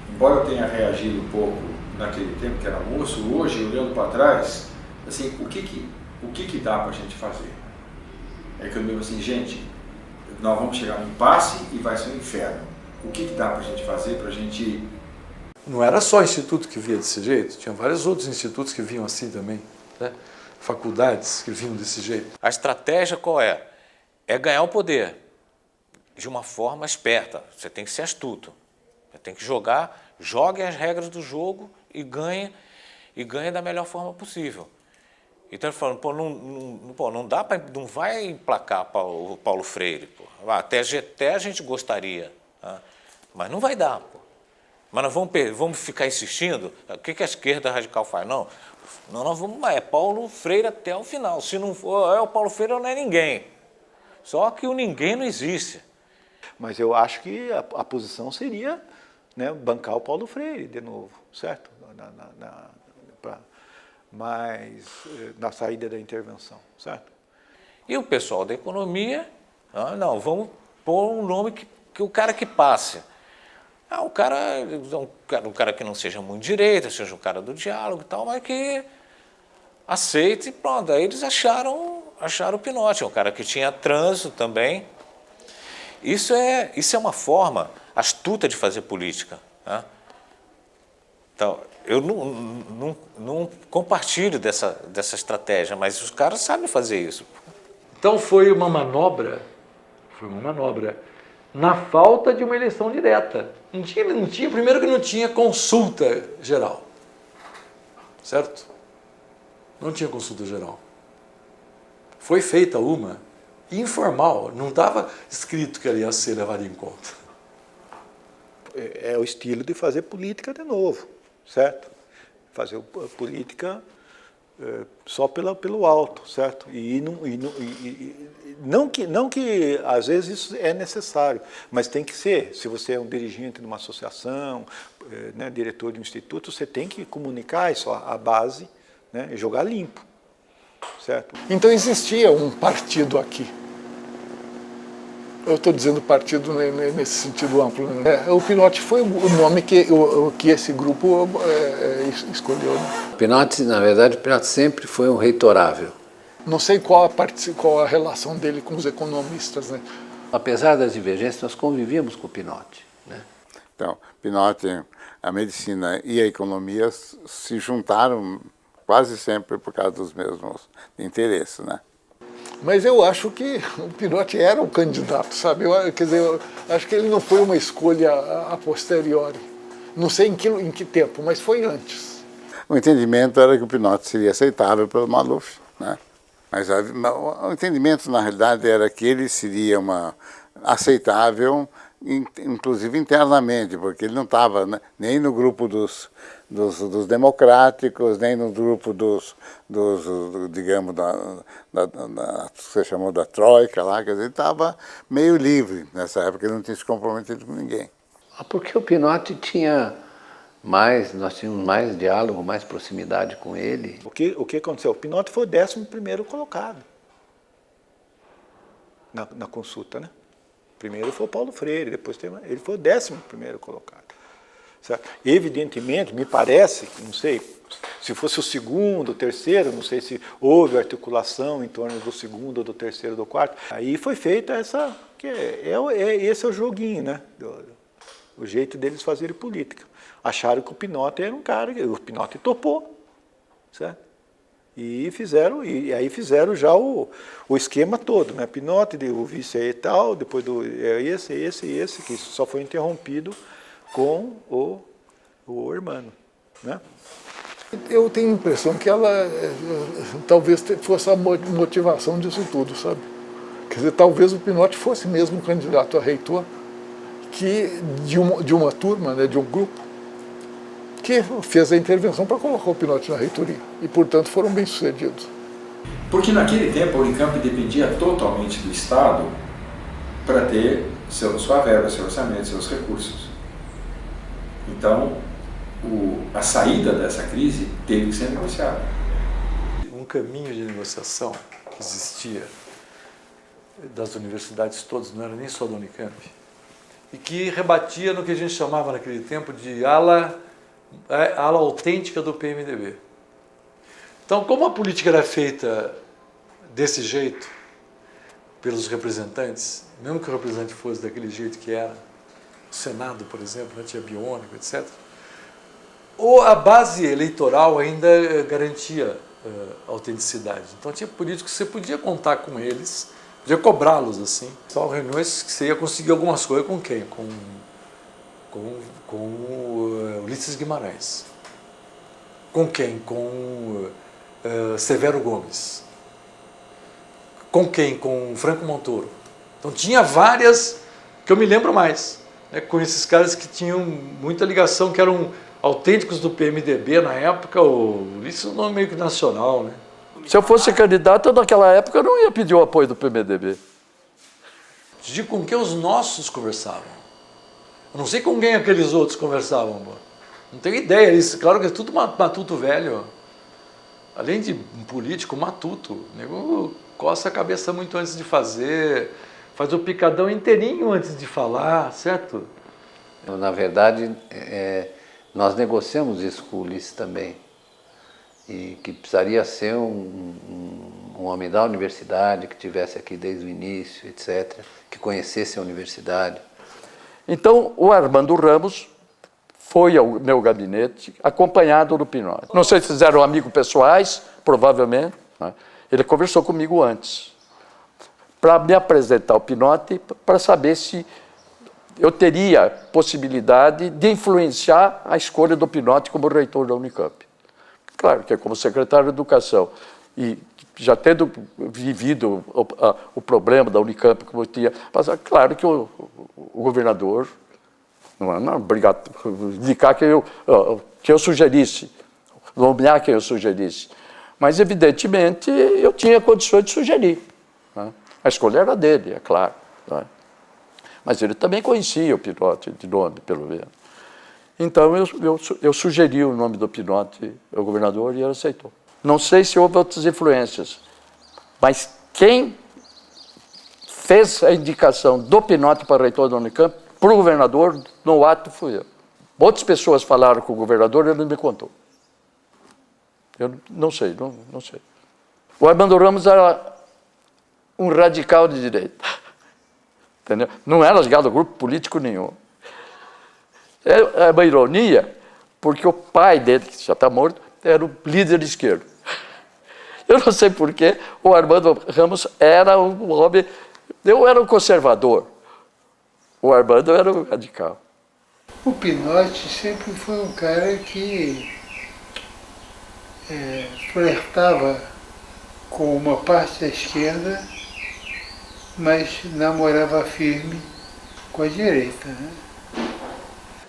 Embora eu tenha reagido um pouco naquele tempo que era moço, hoje, olhando para trás, assim, o que dá para a gente fazer? É que eu digo assim, gente, nós vamos chegar num impasse e vai ser um inferno. O que dá para a gente fazer para a gente... Não era só o instituto que via desse jeito, tinha vários outros institutos que vinham assim também, né? Faculdades que vinham desse jeito. A estratégia qual é? É ganhar o poder de uma forma esperta. Você tem que ser astuto. Você tem que jogue as regras do jogo e ganhe da melhor forma possível. Então ele falando, não dá para, não vai emplacar o Paulo Freire, pô. Até a gente gostaria, tá? Mas não vai dar, pô. Mas nós vamos ficar insistindo. O que a esquerda radical faz? Não, nós vamos, é Paulo Freire até o final. Se não for o Paulo Freire, não é ninguém. Só que o ninguém não existe. Mas eu acho que a posição seria, né, bancar o Paulo Freire de novo, certo? Mas na saída da intervenção, certo? E o pessoal da economia, não, vamos pôr um nome que o cara que passe. Um cara que não seja muito direita, seja um cara do diálogo e tal, mas que aceite e pronto. Aí eles acharam o Pinotti, um cara que tinha trânsito também. Isso é uma forma astuta de fazer política, né? Então, eu não compartilho dessa estratégia, mas os caras sabem fazer isso. Então foi uma manobra na falta de uma eleição direta. Não tinha, primeiro que não tinha consulta geral, certo? Não tinha consulta geral. Foi feita uma informal, não estava escrito que ela ia ser levada em conta. É o estilo de fazer política de novo, certo? Fazer política só pelo alto, certo? E não que às vezes isso é necessário, mas tem que ser. Se você é um dirigente de uma associação, né, diretor de um instituto, você tem que comunicar isso à base, né, e jogar limpo. certo? Então existia um partido aqui. Eu estou dizendo partido nesse sentido amplo. Né? O Pinotti foi o nome que esse grupo escolheu. Né? Pinotti, na verdade, o Pinotti sempre foi um reitorável. Não sei qual a relação dele com os economistas. Né? Apesar das divergências, nós convivíamos com o Pinotti. Né? Então, Pinotti, a medicina e a economia se juntaram quase sempre por causa dos mesmos interesses, né? Mas eu acho que o Pinotti era o candidato, sabe? Quer dizer, eu acho que ele não foi uma escolha a posteriori. Não sei em que tempo, mas foi antes. O entendimento era que o Pinotti seria aceitável pelo Maluf, né? Mas o entendimento, na realidade, era que ele seria aceitável, inclusive internamente, porque ele não estava nem no grupo dos democráticos, nem no grupo digamos, que você chamou da Troika lá, quer dizer, ele estava meio livre nessa época, ele não tinha se comprometido com ninguém. Porque o Pinotti nós tínhamos mais diálogo, mais proximidade com ele. O que aconteceu? O Pinotti foi o 11º colocado na consulta, né? Primeiro foi o Paulo Freire, depois ele foi o 11º colocado. Certo? Evidentemente, me parece, não sei, se fosse o segundo, o terceiro, não sei se houve articulação em torno do segundo, do terceiro, do quarto. Aí foi feita esse é o joguinho, né? O jeito deles fazerem política. Acharam que o Pinotti era um cara, o Pinotti topou, certo? E aí fizeram já o esquema todo, né? Pinotti, o vice e tal, depois esse, que só foi interrompido com o Hermano, né? Eu tenho a impressão que ela talvez fosse a motivação disso tudo, sabe? Quer dizer, talvez o Pinotti fosse mesmo candidato a reitor de uma turma, né, de um grupo, que fez a intervenção para colocar o Pinotti na reitoria e, portanto, foram bem-sucedidos. Porque naquele tempo a Unicamp dependia totalmente do Estado para ter sua verba, seu orçamento, seus recursos. Então, a saída dessa crise teve que ser negociada. Um caminho de negociação que existia das universidades todas, não era nem só da Unicamp, e que rebatia no que a gente chamava naquele tempo de ala autêntica do PMDB. Então, como a política era feita desse jeito, pelos representantes, mesmo que o representante fosse daquele jeito que era, o Senado, por exemplo, né, tinha biônico, etc., ou a base eleitoral ainda garantia autenticidade. Então, tinha políticos que você podia contar com eles, podia cobrá-los assim. Só reuniões que você ia conseguir algumas coisas com quem? Com Ulisses Guimarães. Com quem? Com Severo Gomes. Com quem? Com Franco Montoro. Então tinha várias, que eu me lembro mais, né, com esses caras que tinham muita ligação, que eram autênticos do PMDB na época, o Ulisses é um nome meio que nacional, né? Se eu fosse candidato naquela época, eu não ia pedir o apoio do PMDB. De com quem os nossos conversavam. Eu não sei com quem aqueles outros conversavam. Pô. Não tenho ideia disso. Claro que é tudo matuto velho. Além de um político, matuto. O nego coça a cabeça muito antes de fazer, faz o picadão inteirinho antes de falar, certo? Na verdade, nós negociamos isso com o Ulisses também. E que precisaria ser um homem da universidade, que estivesse aqui desde o início, etc., que conhecesse a universidade. Então, o Armando Ramos foi ao meu gabinete, acompanhado do Pinotti. Não sei se fizeram amigos pessoais, provavelmente. Né? Ele conversou comigo antes, para me apresentar o Pinotti, para saber se eu teria possibilidade de influenciar a escolha do Pinotti como reitor da Unicamp. Claro que como secretário de Educação, e já tendo vivido o problema da Unicamp, como eu tinha, mas é claro que o governador não é obrigado a indicar que eu sugerisse, nomear quem eu sugerisse. Mas, evidentemente, eu tinha condições de sugerir. Né? A escolha era dele, é claro. Né? Mas ele também conhecia o Pinotti de nome, pelo menos. Então, eu sugeri o nome do Pinotti ao governador e ele aceitou. Não sei se houve outras influências, mas quem fez a indicação do Pinotti para reitor da Unicamp, para o governador, no ato fui eu. Outras pessoas falaram com o governador, ele não me contou. Eu não sei, não sei. O Armando Ramos era um radical de direita. Entendeu? Não era ligado a grupo político nenhum. É uma ironia, porque o pai dele, que já está morto, era o líder esquerdo. Eu não sei porquê, o Armando Ramos era um homem... Eu era um conservador, o Armando era um radical. O Pinotti sempre foi um cara que flertava com uma parte da esquerda, mas namorava firme com a direita, né?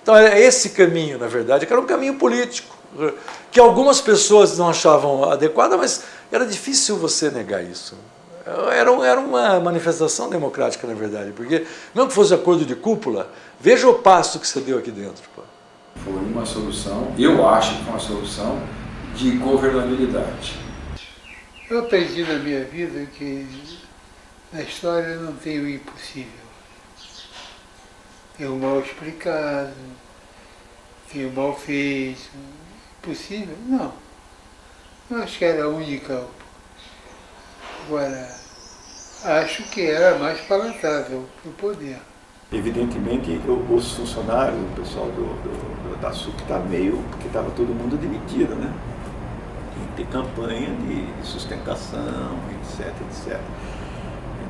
Então é esse caminho, na verdade, que era um caminho político, que algumas pessoas não achavam adequado, mas era difícil você negar isso. Era uma manifestação democrática, na verdade, porque mesmo que fosse acordo de cúpula, veja o passo que você deu aqui dentro. Pô. Foi uma solução, eu acho que foi uma solução de governabilidade. Eu aprendi na minha vida que na história não tem o impossível. Tem o mal explicado, tem o mal feito. Impossível? Não. Eu acho que era a única. Agora, acho que era mais palatável para o poder. Evidentemente, os funcionários, o pessoal da SUC está meio, porque estava todo mundo demitido, né? Tem campanha de sustentação, etc, etc.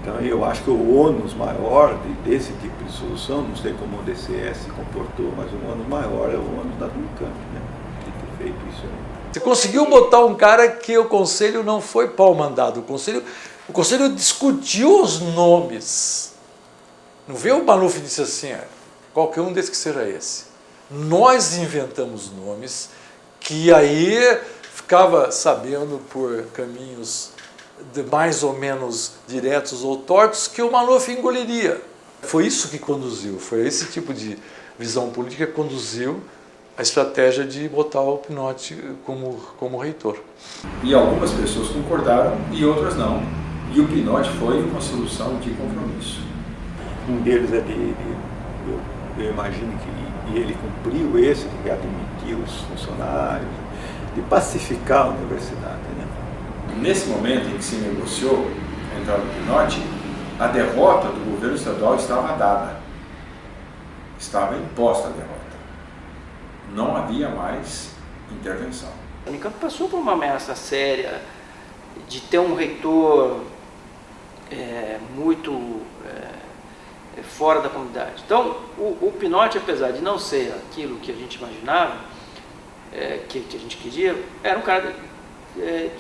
Então, eu acho que o ônus maior desse tipo de solução, não sei como o DCE se comportou, mas o ônus maior é o ônus da Unicamp, né? De ter feito isso aí. Você conseguiu botar um cara que o Conselho não foi pau-mandado. O Conselho discutiu os nomes. Não veio o Maluf e disse assim, qualquer um desses que será esse. Nós inventamos nomes que aí ficava sabendo por caminhos mais ou menos diretos ou tortos que o Maluf engoliria. Foi isso que conduziu, foi esse tipo de visão política que conduziu a estratégia de botar o Pinotti como reitor. E algumas pessoas concordaram e outras não. E o Pinotti foi uma solução de compromisso. Um deles é eu imagino que ele cumpriu esse, de admitir os funcionários, de pacificar a universidade, né? Nesse momento em que se negociou a entrada do Pinotti, a derrota do governo estadual estava dada. Estava imposta a derrota. Não havia mais intervenção. A Unicamp passou por uma ameaça séria de ter um reitor muito fora da comunidade. Então, o Pinotti, apesar de não ser aquilo que a gente imaginava, que a gente queria, era um cara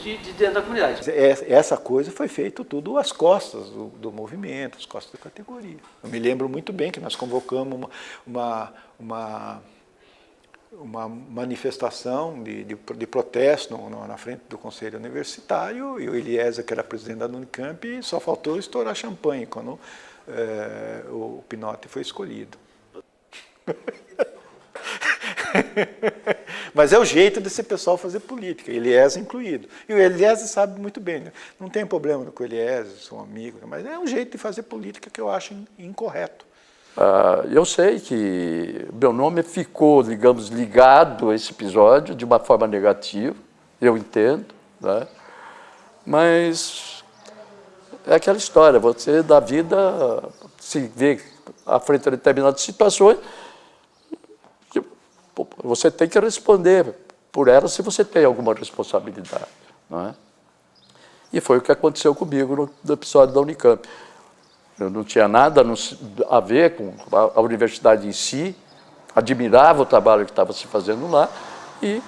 de dentro da comunidade. Essa coisa foi feita tudo às costas do movimento, às costas da categoria. Eu me lembro muito bem que nós convocamos uma manifestação de protesto na frente do Conselho Universitário, e o Eliezer, que era presidente da Unicamp, só faltou estourar champanhe quando o Pinotti foi escolhido. Mas é o jeito desse pessoal fazer política, Eliezer incluído. E o Eliezer sabe muito bem, né? Não tem problema com o Eliezer, sou amigo, mas é um jeito de fazer política que eu acho incorreto. Eu sei que meu nome ficou, digamos, ligado a esse episódio de uma forma negativa, eu entendo, né? Mas é aquela história, você da vida se vê à frente de determinadas situações, você tem que responder por elas se você tem alguma responsabilidade, não é? E foi o que aconteceu comigo no episódio da Unicamp. Eu não tinha nada a ver com a universidade em si, admirava o trabalho que estava se fazendo lá, e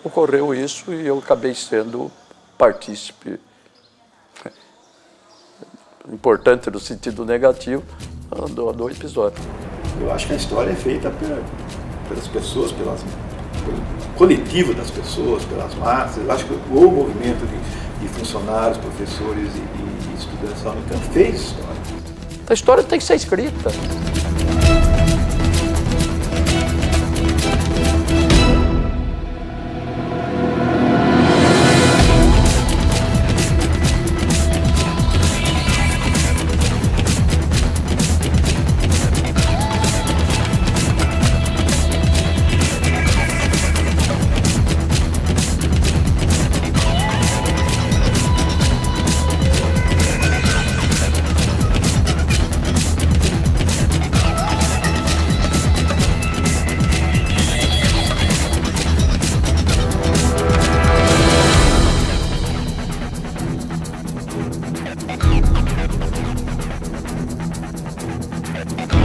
ocorreu isso e eu acabei sendo partícipe importante no sentido negativo do episódio. Eu acho que a história é feita pelas pessoas, pelo coletivo das pessoas, pelas massas. Eu acho que o movimento de funcionários, professores e estudantes da Unicamp fez história. A história tem que ser escrita. Plínio.